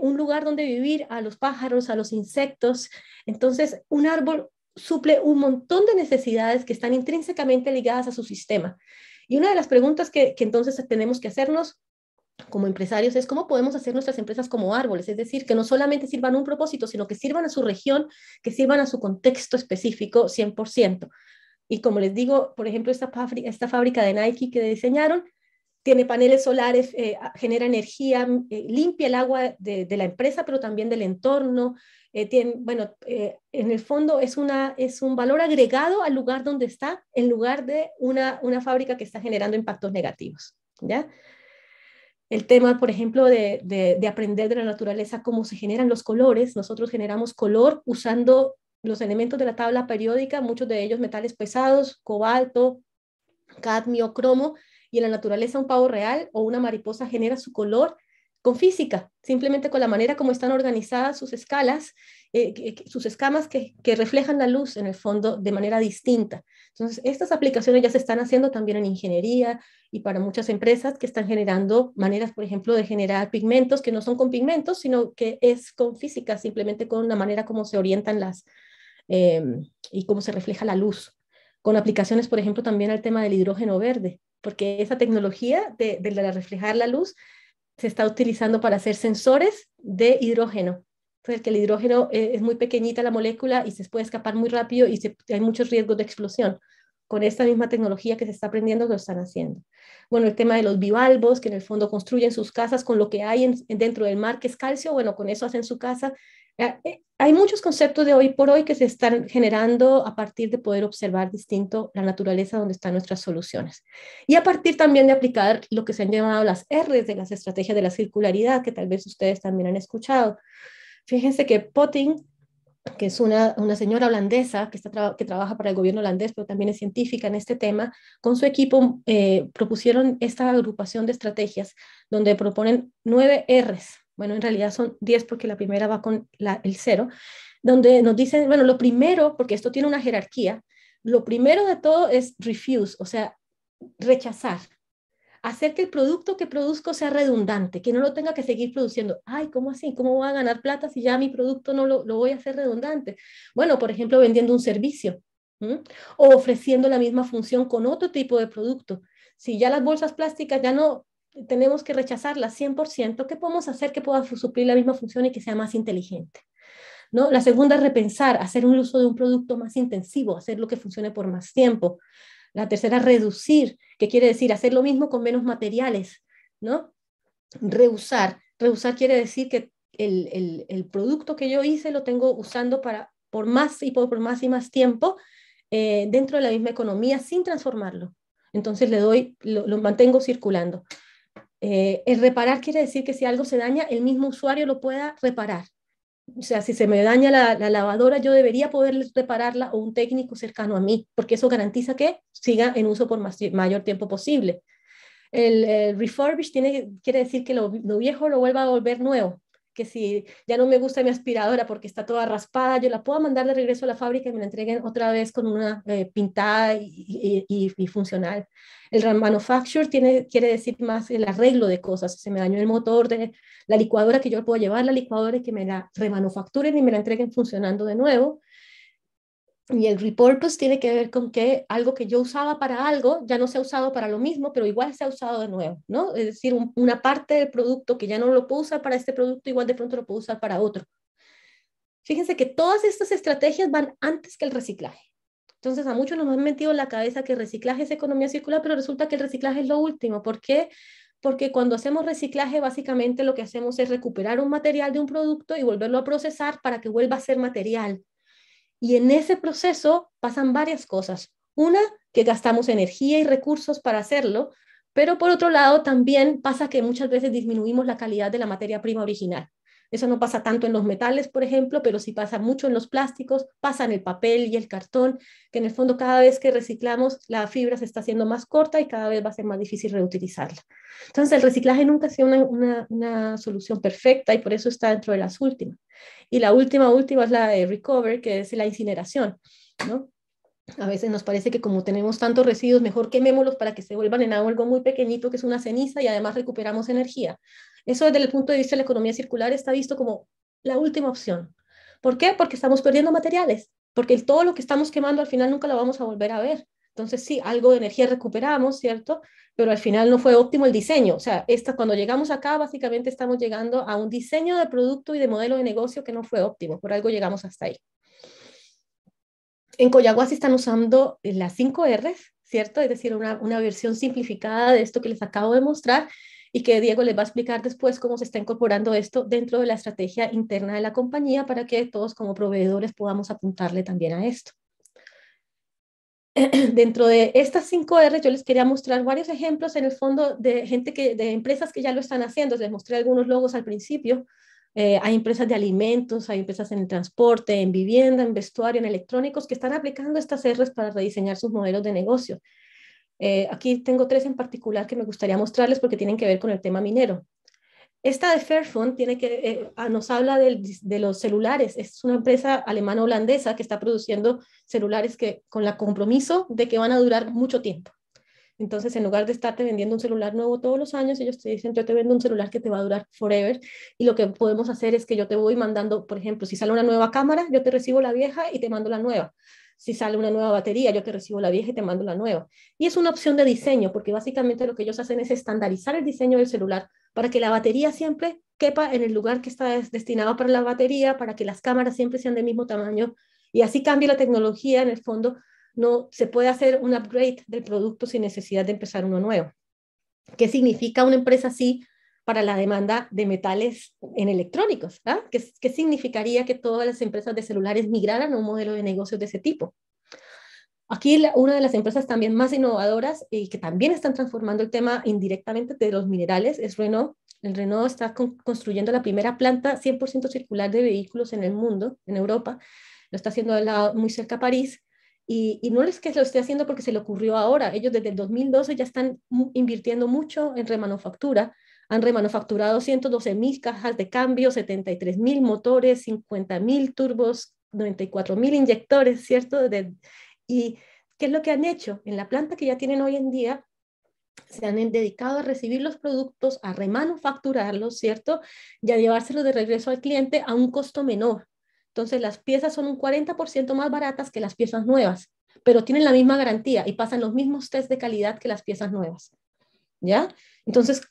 un lugar donde vivir a los pájaros, a los insectos. Entonces, un árbol suple un montón de necesidades que están intrínsecamente ligadas a su sistema. Y una de las preguntas que entonces tenemos que hacernos como empresarios es cómo podemos hacer nuestras empresas como árboles, es decir, que no solamente sirvan a un propósito, sino que sirvan a su región, que sirvan a su contexto específico 100%. Y como les digo, por ejemplo, esta fábrica de Nike que diseñaron, tiene paneles solares, genera energía, limpia el agua de la empresa, pero también del entorno. En el fondo es un valor agregado al lugar donde está, en lugar de una fábrica que está generando impactos negativos, ¿ya? El tema, por ejemplo, de aprender de la naturaleza cómo se generan los colores. Nosotros generamos color usando los elementos de la tabla periódica, muchos de ellos metales pesados, cobalto, cadmio, cromo, y en la naturaleza un pavo real o una mariposa genera su color con física, simplemente con la manera como están organizadas sus escalas, sus escamas que reflejan la luz en el fondo de manera distinta. Entonces, estas aplicaciones ya se están haciendo también en ingeniería y para muchas empresas que están generando maneras, por ejemplo, de generar pigmentos que no son con pigmentos, sino que es con física, simplemente con la manera como se orientan eh, y cómo se refleja la luz. Con aplicaciones, por ejemplo, también al tema del hidrógeno verde, porque esa tecnología de reflejar la luz se está utilizando para hacer sensores de hidrógeno. Entonces, que el hidrógeno es muy pequeñita la molécula y se puede escapar muy rápido y hay muchos riesgos de explosión. Con esta misma tecnología que se está aprendiendo, lo están haciendo. Bueno, el tema de los bivalvos, que en el fondo construyen sus casas con lo que hay dentro del mar, que es calcio, bueno, con eso hacen su casa. Hay muchos conceptos de hoy por hoy que se están generando a partir de poder observar distinto la naturaleza donde están nuestras soluciones. Y a partir también de aplicar lo que se han llamado las R's de las estrategias de la circularidad, que tal vez ustedes también han escuchado. Fíjense que Potting, que es una señora holandesa que trabaja para el gobierno holandés, pero también es científica en este tema, con su equipo propusieron esta agrupación de estrategias donde proponen 9 R's. Bueno, en realidad son 10 porque la primera va con el 0, donde nos dicen, bueno, lo primero, porque esto tiene una jerarquía, lo primero de todo es refuse, o sea, rechazar. Hacer que el producto que produzco sea redundante, que no lo tenga que seguir produciendo. Ay, ¿cómo así? ¿Cómo voy a ganar plata si ya mi producto no lo voy a hacer redundante? Bueno, por ejemplo, vendiendo un servicio, ¿m? O ofreciendo la misma función con otro tipo de producto. Si ya las bolsas plásticas ya no tenemos que rechazarlas 100%, ¿qué podemos hacer que pueda suplir la misma función y que sea más inteligente? ¿No? La segunda es repensar, hacer un uso de un producto más intensivo, hacer lo que funcione por más tiempo. La tercera, reducir, que quiere decir hacer lo mismo con menos materiales, ¿no? Reusar. Reusar quiere decir que el producto que yo hice lo tengo usando por más y por más y más tiempo dentro de la misma economía sin transformarlo. Entonces lo mantengo circulando. El reparar quiere decir que si algo se daña, el mismo usuario lo pueda reparar. O sea, si se me daña la lavadora, yo debería poder repararla o un técnico cercano a mí, porque eso garantiza que siga en uso por mayor tiempo posible. El refurbish quiere decir que lo viejo lo vuelva a volver nuevo, que si ya no me gusta mi aspiradora porque está toda raspada, yo la puedo mandar de regreso a la fábrica y me la entreguen otra vez con una pintada y funcional. El remanufacture quiere decir más el arreglo de cosas. Se me dañó el motor de la licuadora, que yo puedo llevar a la licuadora y que me la remanufacturen y me la entreguen funcionando de nuevo. Y el repurpose tiene que ver con que algo que yo usaba para algo ya no se ha usado para lo mismo, pero igual se ha usado de nuevo, ¿no? Es decir, una parte del producto que ya no lo puedo usar para este producto, igual de pronto lo puedo usar para otro. Fíjense que todas estas estrategias van antes que el reciclaje. Entonces, a muchos nos han metido en la cabeza que el reciclaje es economía circular, pero resulta que el reciclaje es lo último. ¿Por qué? Porque cuando hacemos reciclaje, básicamente lo que hacemos es recuperar un material de un producto y volverlo a procesar para que vuelva a ser material. Y en ese proceso pasan varias cosas. Una, que gastamos energía y recursos para hacerlo, pero por otro lado también pasa que muchas veces disminuimos la calidad de la materia prima original. Eso no pasa tanto en los metales, por ejemplo, pero sí pasa mucho en los plásticos, pasa en el papel y el cartón, que en el fondo cada vez que reciclamos la fibra se está haciendo más corta y cada vez va a ser más difícil reutilizarla. Entonces el reciclaje nunca ha sido una solución perfecta y por eso está dentro de las últimas. Y la última es la de recover, que es la incineración, ¿no? A veces nos parece que como tenemos tantos residuos, mejor quemémoslos para que se vuelvan en algo muy pequeñito, que es una ceniza, y además recuperamos energía. Eso desde el punto de vista de la economía circular está visto como la última opción. ¿Por qué? Porque estamos perdiendo materiales, porque todo lo que estamos quemando al final nunca lo vamos a volver a ver. Entonces sí, algo de energía recuperamos, ¿cierto? Pero al final no fue óptimo el diseño. O sea, cuando llegamos acá, básicamente estamos llegando a un diseño de producto y de modelo de negocio que no fue óptimo. Por algo llegamos hasta ahí. En Coyahuasi están usando las 5 R's, ¿cierto? Es decir, una versión simplificada de esto que les acabo de mostrar y que Diego les va a explicar después cómo se está incorporando esto dentro de la estrategia interna de la compañía para que todos como proveedores podamos apuntarle también a esto. Dentro de estas 5 R's yo les quería mostrar varios ejemplos en el fondo de de empresas que ya lo están haciendo. Les mostré algunos logos al principio. Hay empresas de alimentos, hay empresas en el transporte, en vivienda, en vestuario, en electrónicos que están aplicando estas R's para rediseñar sus modelos de negocio. Aquí tengo 3 en particular que me gustaría mostrarles porque tienen que ver con el tema minero. Esta de Fairphone nos habla de los celulares. Es una empresa alemana-holandesa que está produciendo celulares con el compromiso de que van a durar mucho tiempo. Entonces, en lugar de estarte vendiendo un celular nuevo todos los años, ellos te dicen, yo te vendo un celular que te va a durar forever. Y lo que podemos hacer es que yo te voy mandando, por ejemplo, si sale una nueva cámara, yo te recibo la vieja y te mando la nueva. Si sale una nueva batería, yo te recibo la vieja y te mando la nueva. Y es una opción de diseño, porque básicamente lo que ellos hacen es estandarizar el diseño del celular para que la batería siempre quepa en el lugar que está destinado para la batería, para que las cámaras siempre sean del mismo tamaño. Y así cambia la tecnología en el fondo, no se puede hacer un upgrade del producto sin necesidad de empezar uno nuevo. ¿Qué significa una empresa así para la demanda de metales en electrónicos? ¿Qué significaría que todas las empresas de celulares migraran a un modelo de negocios de ese tipo? Aquí una de las empresas también más innovadoras y que también están transformando el tema indirectamente de los minerales es Renault. El Renault está construyendo la primera planta 100% circular de vehículos en el mundo, en Europa. Lo está haciendo muy cerca a París. Y no es que lo esté haciendo porque se le ocurrió ahora. Ellos desde el 2012 ya están invirtiendo mucho en remanufactura. Han remanufacturado 112.000 cajas de cambio, 73.000 motores, 50.000 turbos, 94.000 inyectores, ¿cierto? ¿Y qué es lo que han hecho? En la planta que ya tienen hoy en día, se han dedicado a recibir los productos, a remanufacturarlos, ¿cierto? Y a llevárselos de regreso al cliente a un costo menor. Entonces, las piezas son un 40% más baratas que las piezas nuevas, pero tienen la misma garantía y pasan los mismos test de calidad que las piezas nuevas, ¿ya? Entonces,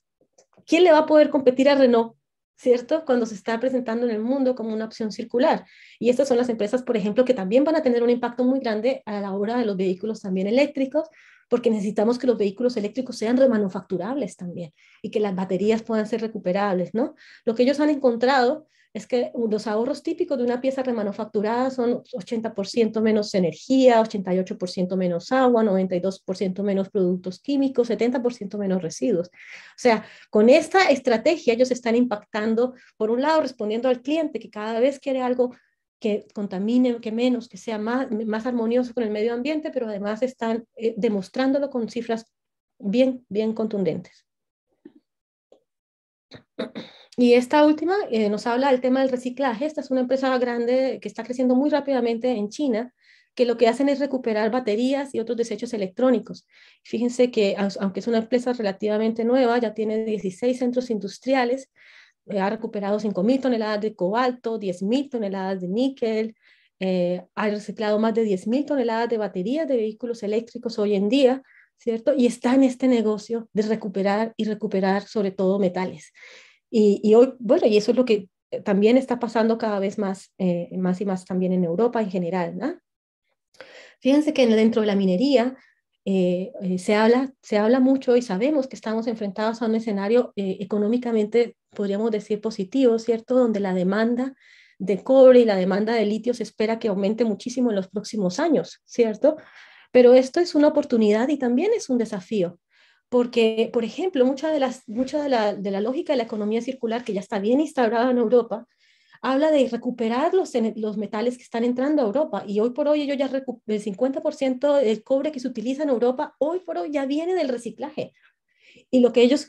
¿quién le va a poder competir a Renault, ¿cierto? Cuando se está presentando en el mundo como una opción circular. Y estas son las empresas, por ejemplo, que también van a tener un impacto muy grande a la hora de los vehículos también eléctricos, porque necesitamos que los vehículos eléctricos sean remanufacturables también y que las baterías puedan ser recuperables, ¿no? Lo que ellos han encontrado es que los ahorros típicos de una pieza remanufacturada son 80% menos energía, 88% menos agua, 92% menos productos químicos, 70% menos residuos. O sea, con esta estrategia ellos están impactando, por un lado, respondiendo al cliente que cada vez quiere algo que contamine, que menos, que sea más armonioso con el medio ambiente, pero además están demostrándolo con cifras bien, bien contundentes. Y esta última nos habla del tema del reciclaje. Esta es una empresa grande que está creciendo muy rápidamente en China, que lo que hacen es recuperar baterías y otros desechos electrónicos. Fíjense que, aunque es una empresa relativamente nueva, ya tiene 16 centros industriales, ha recuperado 5.000 toneladas de cobalto, 10.000 toneladas de níquel, ha reciclado más de 10.000 toneladas de baterías de vehículos eléctricos hoy en día, ¿cierto? Y está en este negocio de recuperar y recuperar sobre todo metales. Y hoy, bueno, y eso es lo que también está pasando cada vez más y más también en Europa en general, ¿no? Fíjense que dentro de la minería se habla mucho y sabemos que estamos enfrentados a un escenario económicamente, podríamos decir, positivo, ¿cierto? Donde la demanda de cobre y la demanda de litio se espera que aumente muchísimo en los próximos años, ¿cierto? Pero esto es una oportunidad y también es un desafío, porque, por ejemplo, mucha de la lógica de la economía circular que ya está bien instaurada en Europa, habla de recuperar los metales que están entrando a Europa y hoy por hoy ellos ya el 50% del cobre que se utiliza en Europa hoy por hoy ya viene del reciclaje. Y lo que ellos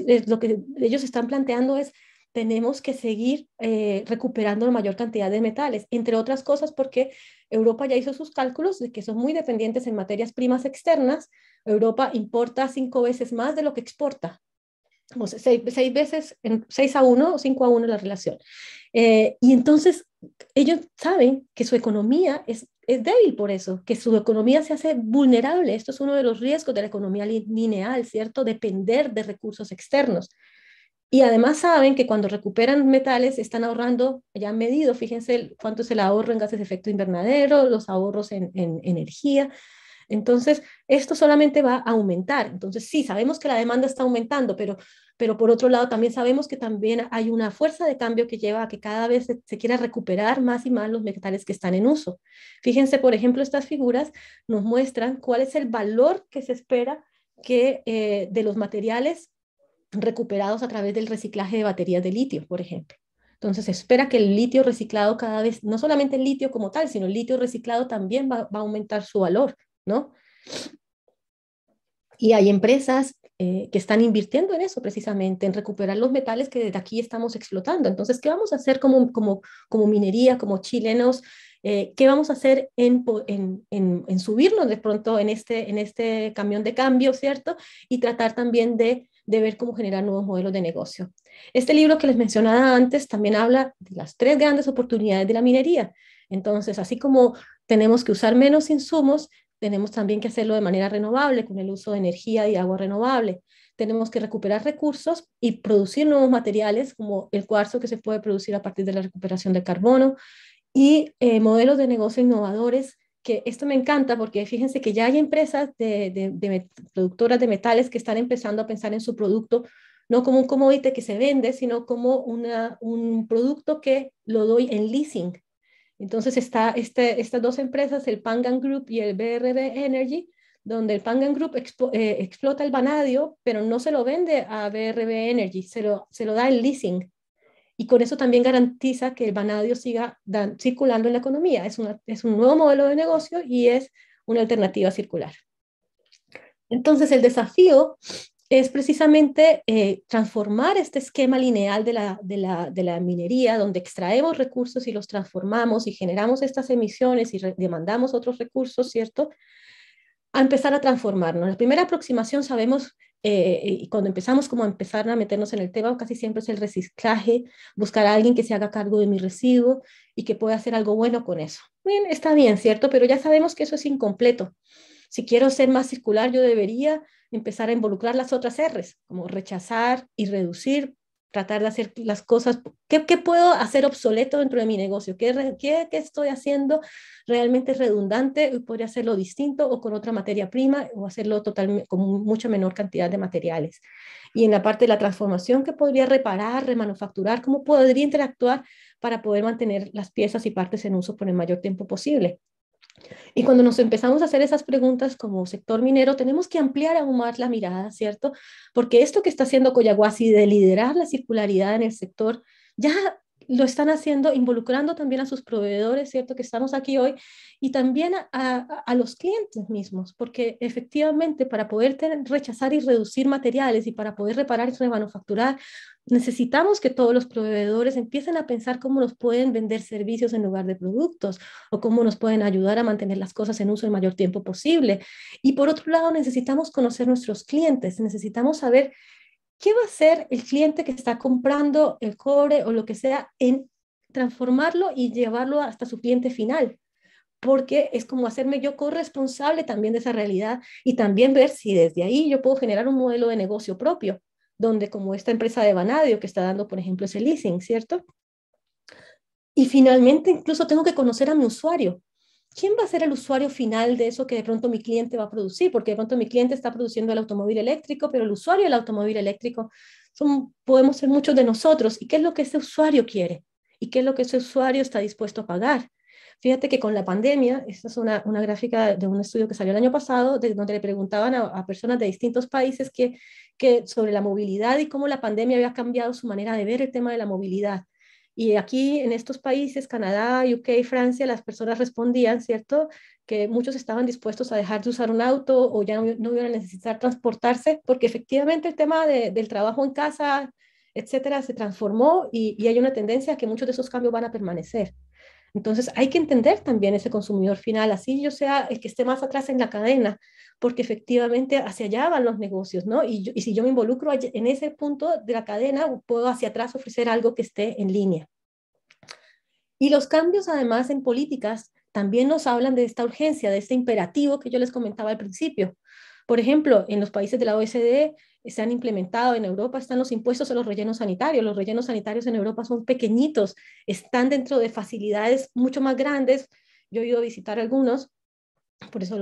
están planteando es tenemos que seguir recuperando la mayor cantidad de metales, entre otras cosas porque Europa ya hizo sus cálculos de que son muy dependientes en materias primas externas. Europa importa 5 veces más de lo que exporta. O sea, 6 veces, 6-1 o 5-1 la relación. Y entonces ellos saben que su economía es débil por eso, que su economía se hace vulnerable. Esto es uno de los riesgos de la economía lineal, ¿cierto? Depender de recursos externos. Y además saben que cuando recuperan metales están ahorrando, ya han medido, fíjense cuánto es el ahorro en gases de efecto invernadero, los ahorros en energía. Entonces, esto solamente va a aumentar. Entonces, sí, sabemos que la demanda está aumentando, pero por otro lado también sabemos que también hay una fuerza de cambio que lleva a que cada vez se quiera recuperar más y más los metales que están en uso. Fíjense, por ejemplo, estas figuras nos muestran cuál es el valor que se espera que de los materiales recuperados a través del reciclaje de baterías de litio, por ejemplo. Entonces se espera que el litio reciclado cada vez, no solamente el litio como tal, sino el litio reciclado también va a aumentar su valor, ¿no? Y hay empresas que están invirtiendo en eso precisamente, en recuperar los metales que desde aquí estamos explotando. Entonces, ¿qué vamos a hacer como minería, como chilenos? ¿Qué vamos a hacer en subirnos de pronto en este camión de cambio, ¿cierto? Y tratar también de ver cómo generar nuevos modelos de negocio. Este libro que les mencionaba antes también habla de las 3 grandes oportunidades de la minería. Entonces, así como tenemos que usar menos insumos, tenemos también que hacerlo de manera renovable, con el uso de energía y agua renovable. Tenemos que recuperar recursos y producir nuevos materiales, como el cuarzo que se puede producir a partir de la recuperación del carbono, y modelos de negocio innovadores, que esto me encanta porque fíjense que ya hay empresas productoras de metales que están empezando a pensar en su producto no como un commodity que se vende, sino como un producto que lo doy en leasing. Entonces está estas 2 empresas, el Pangan Group y el BRB Energy, donde el Pangan Group explota el vanadio, pero no se lo vende a BRB Energy, se lo da en leasing. Y con eso también garantiza que el vanadio siga circulando en la economía. Es un nuevo modelo de negocio y es una alternativa circular. Entonces, el desafío es precisamente transformar este esquema lineal de la minería, donde extraemos recursos y los transformamos y generamos estas emisiones y demandamos otros recursos, ¿cierto? A empezar a transformarnos. La primera aproximación sabemos, y cuando empezamos como a empezar a meternos en el tema, casi siempre es el reciclaje, buscar a alguien que se haga cargo de mi residuo y que pueda hacer algo bueno con eso. Bien, está bien, ¿cierto? Pero ya sabemos que eso es incompleto. Si quiero ser más circular, yo debería empezar a involucrar las otras R's, como rechazar y reducir, tratar de hacer las cosas. ¿Qué puedo hacer obsoleto dentro de mi negocio? ¿Qué estoy haciendo realmente redundante? Podría hacerlo distinto o con otra materia prima o hacerlo totalmente con mucha menor cantidad de materiales. Y en la parte de la transformación, ¿qué podría reparar, remanufacturar? ¿Cómo podría interactuar para poder mantener las piezas y partes en uso por el mayor tiempo posible? Y cuando nos empezamos a hacer esas preguntas como sector minero, tenemos que ampliar aún más la mirada, ¿cierto? Porque esto que está haciendo Collahuasi de liderar la circularidad en el sector, ya lo están haciendo involucrando también a sus proveedores, ¿cierto? Que estamos aquí hoy, y también a los clientes mismos, porque efectivamente para poder rechazar y reducir materiales y para poder reparar y remanufacturar, necesitamos que todos los proveedores empiecen a pensar cómo nos pueden vender servicios en lugar de productos o cómo nos pueden ayudar a mantener las cosas en uso el mayor tiempo posible. Y por otro lado, necesitamos conocer nuestros clientes, necesitamos saber qué va a hacer el cliente que está comprando el cobre o lo que sea en transformarlo y llevarlo hasta su cliente final, porque es como hacerme yo corresponsable también de esa realidad y también ver si desde ahí yo puedo generar un modelo de negocio propio, donde como esta empresa de Vanadio que está dando, por ejemplo, ese leasing, ¿cierto? Y finalmente, incluso tengo que conocer a mi usuario. ¿Quién va a ser el usuario final de eso que de pronto mi cliente va a producir? Porque de pronto mi cliente está produciendo el automóvil eléctrico, pero el usuario del automóvil eléctrico podemos ser muchos de nosotros. ¿Y qué es lo que ese usuario quiere? ¿Y qué es lo que ese usuario está dispuesto a pagar? Fíjate que con la pandemia, esta es una gráfica de un estudio que salió el año pasado, donde le preguntaban a personas de distintos países sobre la movilidad y cómo la pandemia había cambiado su manera de ver el tema de la movilidad. Y aquí en estos países, Canadá, UK, Francia, las personas respondían, ¿cierto? Que muchos estaban dispuestos a dejar de usar un auto o ya no iban a necesitar transportarse, porque efectivamente el tema del trabajo en casa, etcétera, se transformó y hay una tendencia a que muchos de esos cambios van a permanecer. Entonces hay que entender también ese consumidor final, así yo sea el que esté más atrás en la cadena, porque efectivamente hacia allá van los negocios, ¿no? Y si yo me involucro en ese punto de la cadena, puedo hacia atrás ofrecer algo que esté en línea. Y los cambios además en políticas también nos hablan de esta urgencia, de este imperativo que yo les comentaba al principio. Por ejemplo, en los países de la OECD se han implementado, en Europa están los impuestos a los rellenos sanitarios. Los rellenos sanitarios en Europa son pequeñitos, están dentro de facilidades mucho más grandes. Yo he ido a visitar algunos, por eso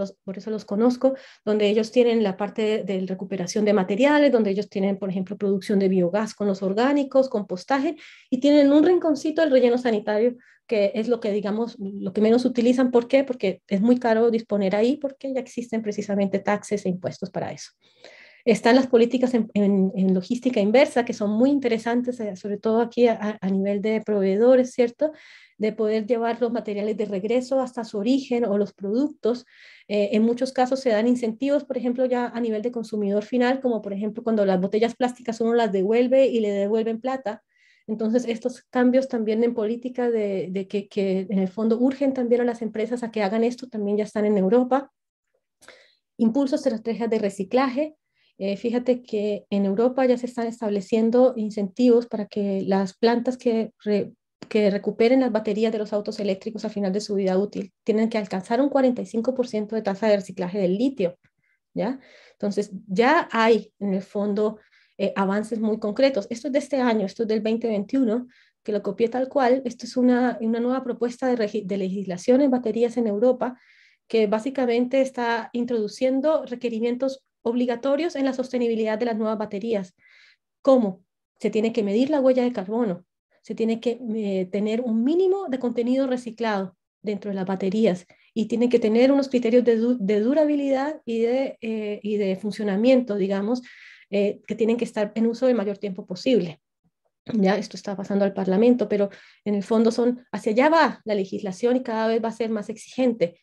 los conozco, donde ellos tienen la parte de recuperación de materiales, donde ellos tienen, por ejemplo, producción de biogás con los orgánicos, compostaje, y tienen un rinconcito el relleno sanitario, que es lo que, digamos, lo que menos utilizan. ¿Por qué? Porque es muy caro disponer ahí, porque ya existen precisamente taxes e impuestos para eso. Están las políticas en logística inversa, que son muy interesantes, sobre todo aquí a nivel de proveedores, ¿cierto? de poder llevar los materiales de regreso hasta su origen o los productos. En muchos casos se dan incentivos, por ejemplo, ya a nivel de consumidor final, como por ejemplo cuando las botellas plásticas uno las devuelve y le devuelven plata. Entonces, estos cambios también en política de que en el fondo urgen también a las empresas a que hagan esto, también ya están en Europa. Impulsos, estrategias de reciclaje. Fíjate que en Europa ya se están estableciendo incentivos para que las plantas que recuperen las baterías de los autos eléctricos al final de su vida útil tienen que alcanzar un 45% de tasa de reciclaje del litio, ¿ya? Entonces, ya hay en el fondo avances muy concretos. Esto es de este año, esto es del 2021, que lo copié tal cual. Esto es una nueva propuesta de legislación en baterías en Europa que básicamente está introduciendo requerimientos obligatorios en la sostenibilidad de las nuevas baterías. ¿Cómo? Se tiene que medir la huella de carbono, se tiene que tener un mínimo de contenido reciclado dentro de las baterías y tiene que tener unos criterios de durabilidad y de funcionamiento, digamos, que tienen que estar en uso el mayor tiempo posible. Ya esto está pasando al Parlamento, pero en el fondo hacia allá va la legislación y cada vez va a ser más exigente.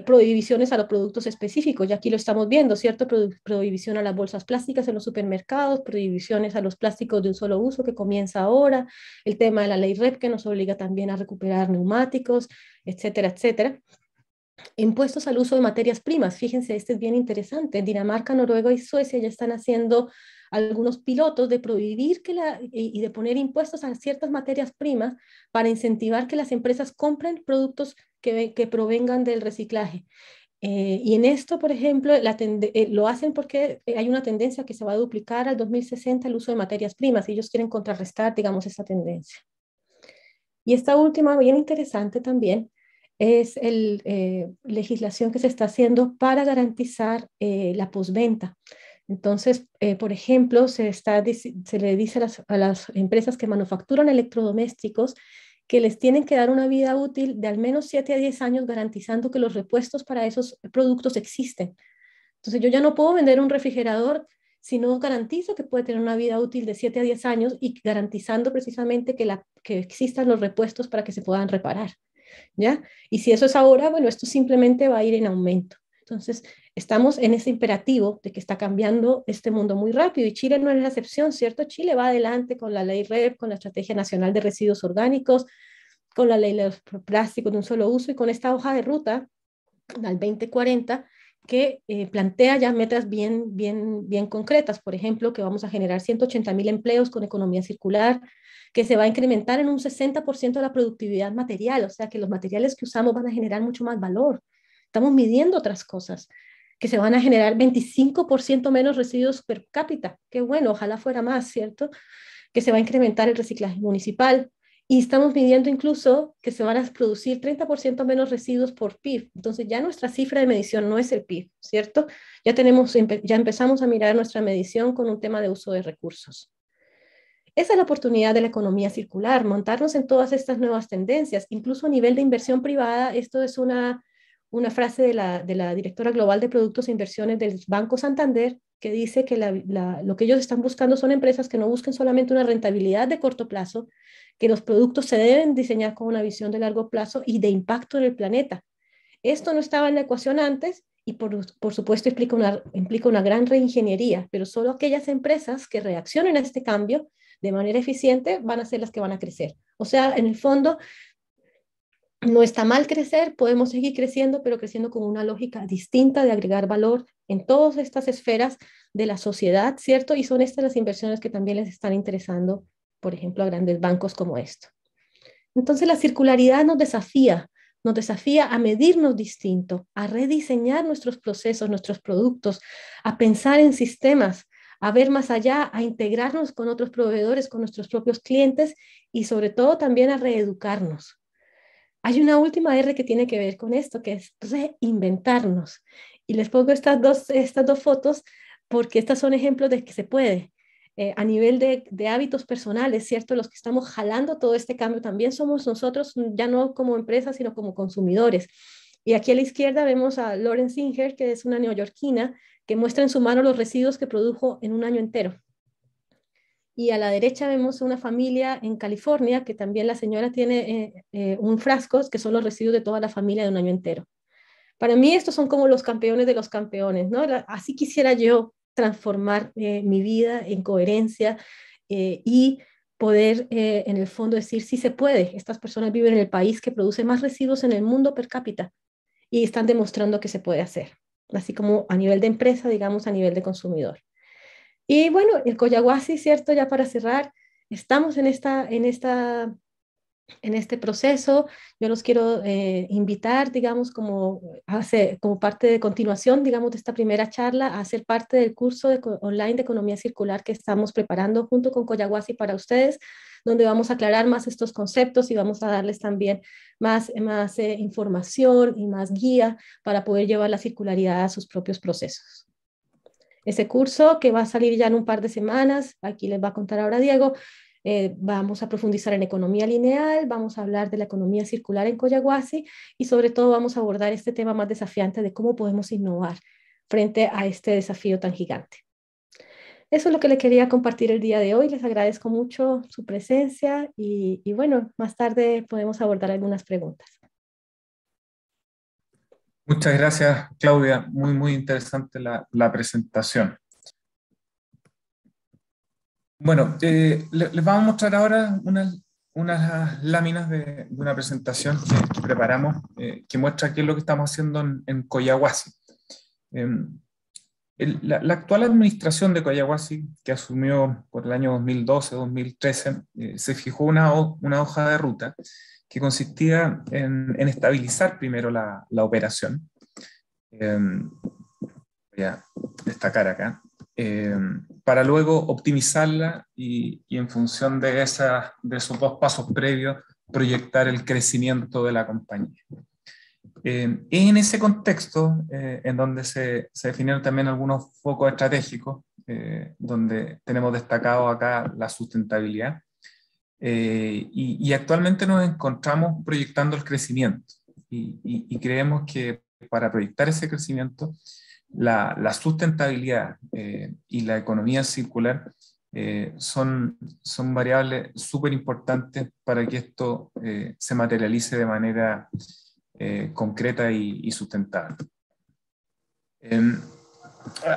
Prohibiciones a los productos específicos, ya aquí lo estamos viendo, ¿cierto? Prohibición a las bolsas plásticas en los supermercados, prohibiciones a los plásticos de un solo uso que comienza ahora, el tema de la ley REP que nos obliga también a recuperar neumáticos, etcétera, etcétera. Impuestos al uso de materias primas, fíjense, este es bien interesante. Dinamarca, Noruega y Suecia ya están haciendo algunos pilotos de prohibir y de poner impuestos a ciertas materias primas para incentivar que las empresas compren productos que provengan del reciclaje. Y en esto, por ejemplo, lo hacen porque hay una tendencia que se va a duplicar al 2060 el uso de materias primas y ellos quieren contrarrestar, digamos, esta tendencia. Y esta última, bien interesante también, es la legislación que se está haciendo para garantizar la postventa. Entonces, por ejemplo, se le dice a las empresas que manufacturan electrodomésticos que les tienen que dar una vida útil de al menos 7 a 10 años garantizando que los repuestos para esos productos existen. Entonces, yo ya no puedo vender un refrigerador si no garantizo que puede tener una vida útil de 7 a 10 años y garantizando precisamente que existan los repuestos para que se puedan reparar, ¿ya? Y si eso es ahora, bueno, esto simplemente va a ir en aumento. Entonces, estamos en ese imperativo de que está cambiando este mundo muy rápido y Chile no es la excepción, ¿cierto? Chile va adelante con la ley REP, con la Estrategia Nacional de Residuos Orgánicos, con la ley de los plásticos de un solo uso y con esta hoja de ruta al 2040 que plantea ya metas bien concretas. Por ejemplo, que vamos a generar 180.000 empleos con economía circular, que se va a incrementar en un 60% la productividad material, o sea que los materiales que usamos van a generar mucho más valor. Estamos midiendo otras cosas, que se van a generar 25% menos residuos per cápita. Qué bueno, ojalá fuera más, ¿cierto? Que se va a incrementar el reciclaje municipal, y estamos midiendo incluso que se van a producir 30% menos residuos por PIB. Entonces ya nuestra cifra de medición no es el PIB, ¿cierto? Ya empezamos a mirar nuestra medición con un tema de uso de recursos. Esa es la oportunidad de la economía circular, montarnos en todas estas nuevas tendencias, incluso a nivel de inversión privada. Esto es una frase de la directora global de productos e inversiones del Banco Santander, que dice que lo que ellos están buscando son empresas que no busquen solamente una rentabilidad de corto plazo, que los productos se deben diseñar con una visión de largo plazo y de impacto en el planeta. Esto no estaba en la ecuación antes y por supuesto implica una gran reingeniería, pero solo aquellas empresas que reaccionen a este cambio de manera eficiente van a ser las que van a crecer. O sea, en el fondo, no está mal crecer, podemos seguir creciendo, pero creciendo con una lógica distinta de agregar valor en todas estas esferas de la sociedad, ¿cierto? Y son estas las inversiones que también les están interesando, por ejemplo, a grandes bancos como esto. Entonces, la circularidad nos desafía a medirnos distinto, a rediseñar nuestros procesos, nuestros productos, a pensar en sistemas, a ver más allá, a integrarnos con otros proveedores, con nuestros propios clientes y sobre todo también a reeducarnos. Hay una última R que tiene que ver con esto, que es reinventarnos. Y les pongo estas dos fotos porque estas son ejemplos de que se puede. A nivel de hábitos personales, ¿cierto? Los que estamos jalando todo este cambio también somos nosotros, ya no como empresas, sino como consumidores. Y aquí a la izquierda vemos a Lauren Singer, que es una neoyorquina, que muestra en su mano los residuos que produjo en un año entero. y a la derecha vemos una familia en California que también la señora tiene un frasco que son los residuos de toda la familia de un año entero. Para mí estos son como los campeones de los campeones, ¿no? Así quisiera yo transformar mi vida en coherencia y poder en el fondo decir sí se puede. Estas personas viven en el país que produce más residuos en el mundo per cápita y están demostrando que se puede hacer, así como a nivel de empresa, digamos, a nivel de consumidor. Y bueno, el Collahuasi, ¿cierto? Ya para cerrar, estamos en este proceso. Yo los quiero invitar, digamos, como parte de continuación, digamos, de esta primera charla, a ser parte del curso online de economía circular que estamos preparando junto con Collahuasi para ustedes, donde vamos a aclarar más estos conceptos y vamos a darles también más información y más guía para poder llevar la circularidad a sus propios procesos. Ese curso que va a salir ya en un par de semanas, aquí les va a contar ahora Diego, vamos a profundizar en economía lineal, vamos a hablar de la economía circular en Collahuasi y sobre todo vamos a abordar este tema más desafiante de cómo podemos innovar frente a este desafío tan gigante. Eso es lo que le quería compartir el día de hoy. Les agradezco mucho su presencia y bueno, más tarde podemos abordar algunas preguntas. Muchas gracias, Claudia. Muy, muy interesante la presentación. Bueno, les vamos a mostrar ahora unas láminas de una presentación que preparamos que muestra qué es lo que estamos haciendo en Collahuasi. La actual administración de Collahuasi, que asumió por el año 2012-2013, se fijó una hoja de ruta que consistía en estabilizar primero la operación. Voy a destacar acá. Para luego optimizarla y en función de esos dos pasos previos, proyectar el crecimiento de la compañía. En ese contexto, en donde se definieron también algunos focos estratégicos, donde tenemos destacado acá la sustentabilidad, y actualmente nos encontramos proyectando el crecimiento, y creemos que para proyectar ese crecimiento, la sustentabilidad y la economía circular son variables súper importantes para que esto se materialice de manera concreta y sustentable.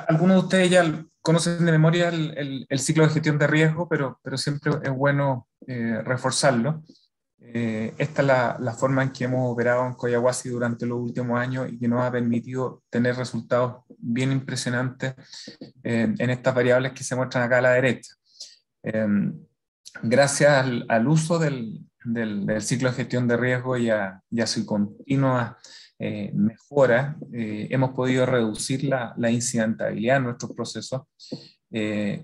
Algunos de ustedes ya conocen de memoria el ciclo de gestión de riesgo, pero siempre es bueno reforzarlo. Esta es la forma en que hemos operado en Collahuasi durante los últimos años y que nos ha permitido tener resultados bien impresionantes en estas variables que se muestran acá a la derecha. Gracias al uso del ciclo de gestión de riesgo y a su continua mejora, hemos podido reducir la incidentabilidad en nuestros procesos.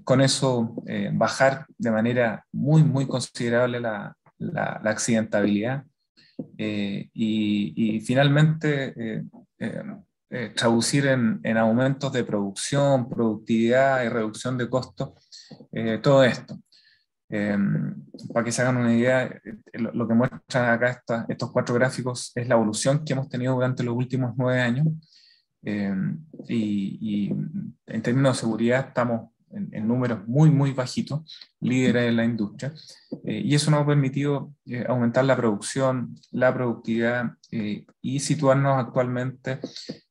Con eso bajar de manera muy, muy considerable la accidentabilidad y finalmente traducir en aumentos de producción, productividad y reducción de costos, todo esto. Para que se hagan una idea, lo que muestran acá estos cuatro gráficos es la evolución que hemos tenido durante los últimos 9 años, y en términos de seguridad estamos en números muy, muy bajitos, líderes en la industria, y eso nos ha permitido aumentar la producción, la productividad y situarnos actualmente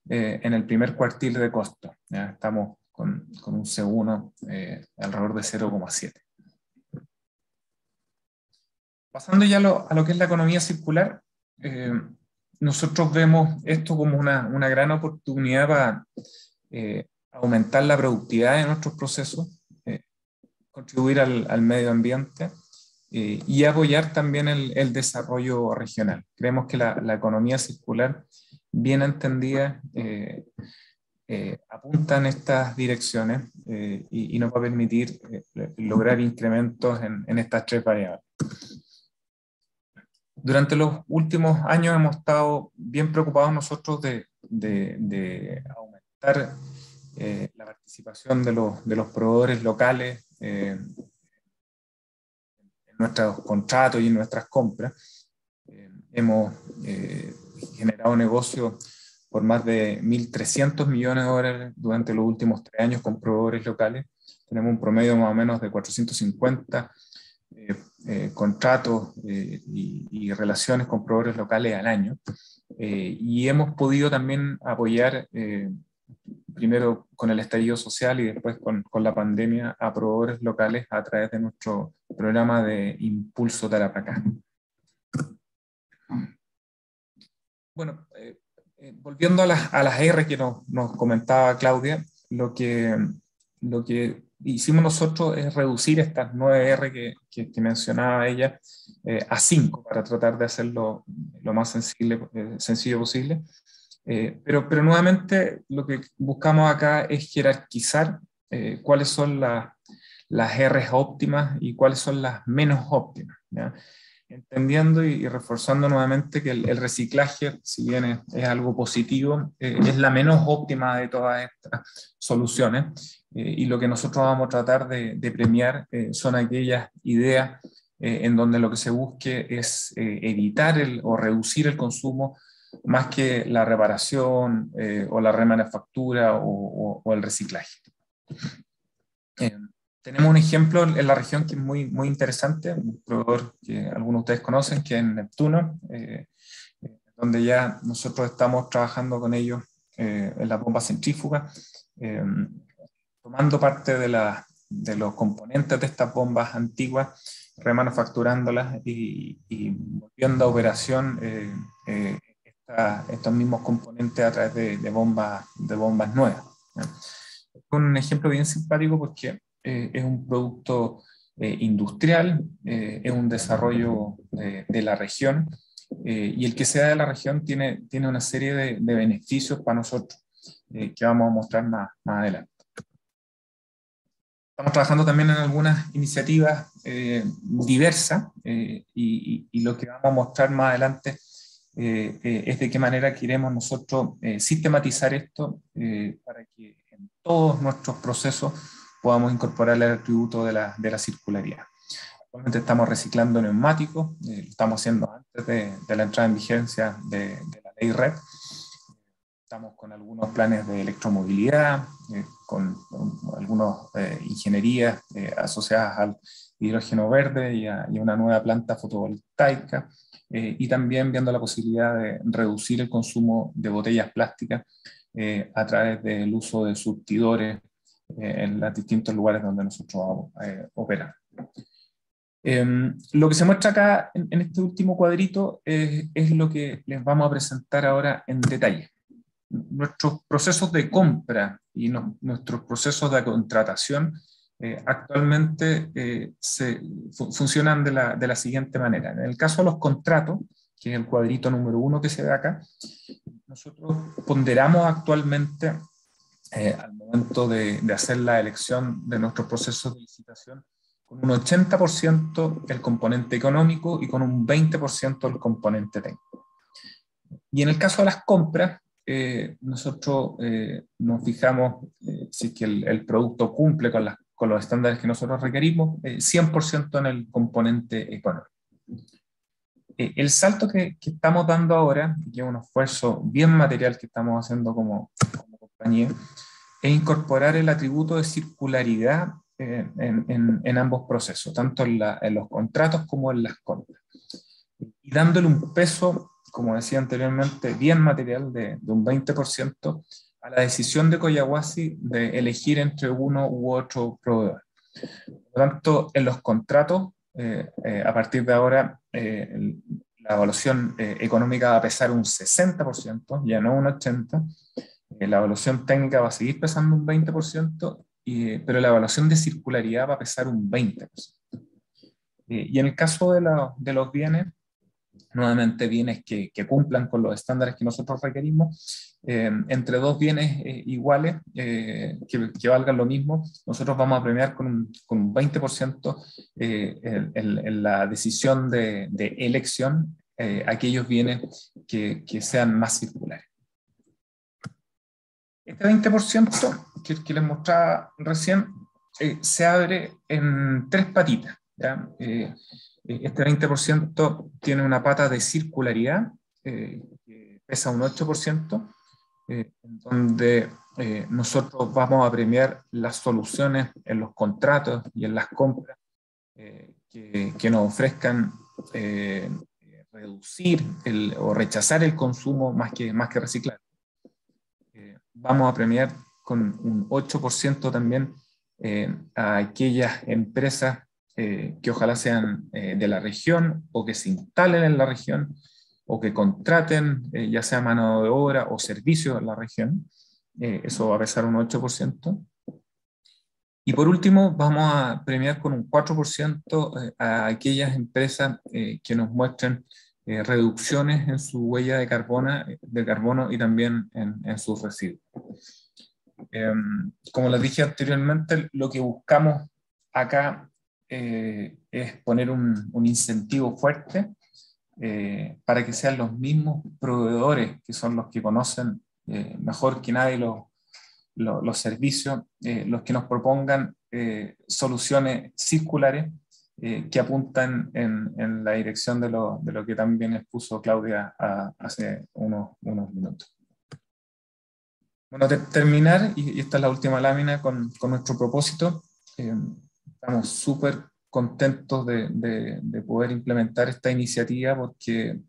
en el primer cuartil de costo. ¿Ya? Estamos con un C1 alrededor de 0,7. Pasando ya a lo que es la economía circular, nosotros vemos esto como una gran oportunidad para aumentar la productividad de nuestros procesos, contribuir al medio ambiente y apoyar también el desarrollo regional. Creemos que la economía circular, bien entendida, apunta en estas direcciones y nos va a permitir lograr incrementos en estas tres variables. Durante los últimos años hemos estado bien preocupados nosotros de aumentar la participación de los proveedores locales en nuestros contratos y en nuestras compras. Hemos generado negocios por más de 1.300 millones de dólares durante los últimos 3 años con proveedores locales, tenemos un promedio más o menos de 450 contratos y relaciones con proveedores locales al año. Y hemos podido también apoyar, primero con el estallido social y después con la pandemia, a proveedores locales a través de nuestro programa de Impulso Tarapacá. Bueno, volviendo a las R que nos comentaba Claudia, lo que hicimos nosotros es reducir estas 9 R que mencionaba ella a 5 para tratar de hacerlo lo más sencillo posible. Pero nuevamente lo que buscamos acá es jerarquizar cuáles son las R's óptimas y cuáles son las menos óptimas, ¿ya? Entendiendo y reforzando nuevamente que el reciclaje, si bien es algo positivo, es la menos óptima de todas estas soluciones, y lo que nosotros vamos a tratar de premiar son aquellas ideas en donde lo que se busque es evitar o reducir el consumo más que la reparación o la remanufactura o el reciclaje. Tenemos un ejemplo en la región que es muy, muy interesante, un proveedor que algunos de ustedes conocen, que es Neptuno, donde ya nosotros estamos trabajando con ellos en la bomba centrífuga, tomando parte de los componentes de estas bombas antiguas, remanufacturándolas y volviendo a operación estos mismos componentes a través de bombas nuevas. Es un ejemplo bien simpático porque es un producto industrial, es un desarrollo de la región, y el que sea de la región tiene una serie de beneficios para nosotros que vamos a mostrar más adelante. Estamos trabajando también en algunas iniciativas diversas y lo que vamos a mostrar más adelante es de qué manera queremos nosotros sistematizar esto para que en todos nuestros procesos podamos incorporar el atributo de la circularidad. Actualmente estamos reciclando neumáticos, lo estamos haciendo antes de la entrada en vigencia de la ley RED. Estamos con algunos planes de electromovilidad, con algunas ingenierías asociadas al hidrógeno verde y a una nueva planta fotovoltaica, y también viendo la posibilidad de reducir el consumo de botellas plásticas a través del uso de surtidores en los distintos lugares donde nosotros operamos. Lo que se muestra acá en este último cuadrito es lo que les vamos a presentar ahora en detalle. Nuestros procesos de compra y nuestros procesos de contratación actualmente funcionan de la siguiente manera. En el caso de los contratos, que es el cuadrito número 1 que se ve acá, nosotros ponderamos actualmente al momento de hacer la elección de nuestros procesos de licitación con un 80% el componente económico y con un 20% el componente técnico. Y en el caso de las compras, nosotros nos fijamos si es que el producto cumple con los estándares que nosotros requerimos, 100% en el componente económico. El salto que estamos dando ahora, que es un esfuerzo bien material que estamos haciendo como compañía, es incorporar el atributo de circularidad en ambos procesos, tanto en los contratos como en las compras, y dándole un peso, como decía anteriormente, bien material de un 20% a la decisión de Collahuasi de elegir entre uno u otro proveedor. Por lo tanto, en los contratos, a partir de ahora, la evaluación económica va a pesar un 60%, ya no un 80%, la evaluación técnica va a seguir pesando un 20%, pero la evaluación de circularidad va a pesar un 20%. Y en el caso de los bienes, nuevamente bienes que cumplan con los estándares que nosotros requerimos, entre dos bienes iguales que valgan lo mismo, nosotros vamos a premiar con un 20% en la decisión de elección aquellos bienes que sean más circulares. Este 20% que les mostraba recién se abre en 3 patitas, ¿ya? Este 20% tiene una pata de circularidad que pesa un 8%, donde nosotros vamos a premiar las soluciones en los contratos y en las compras que nos ofrezcan reducir o rechazar el consumo más que reciclar. Vamos a premiar con un 8% también a aquellas empresas que ojalá sean de la región o que se instalen en la región o que contraten ya sea mano de obra o servicios en la región. Eso va a pesar un 8%. Y por último, vamos a premiar con un 4% a aquellas empresas que nos muestren reducciones en su huella de carbono y también en sus residuos. Como les dije anteriormente, lo que buscamos acá es poner un incentivo fuerte para que sean los mismos proveedores, que son los que conocen mejor que nadie los servicios, los que nos propongan soluciones circulares que apuntan en la dirección de lo que también expuso Claudia hace unos minutos. Bueno, terminar, y esta es la última lámina con nuestro propósito. Estamos súper contentos de poder implementar esta iniciativa porque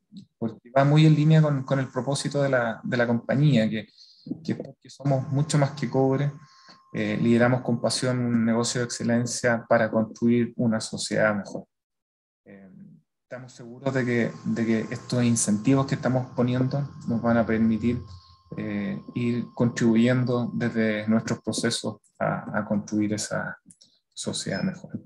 va muy en línea con el propósito de la compañía, que porque somos mucho más que cobre, lideramos con pasión un negocio de excelencia para construir una sociedad mejor. Estamos seguros de que estos incentivos que estamos poniendo nos van a permitir ir contribuyendo desde nuestros procesos a construir esa sociedad mejor.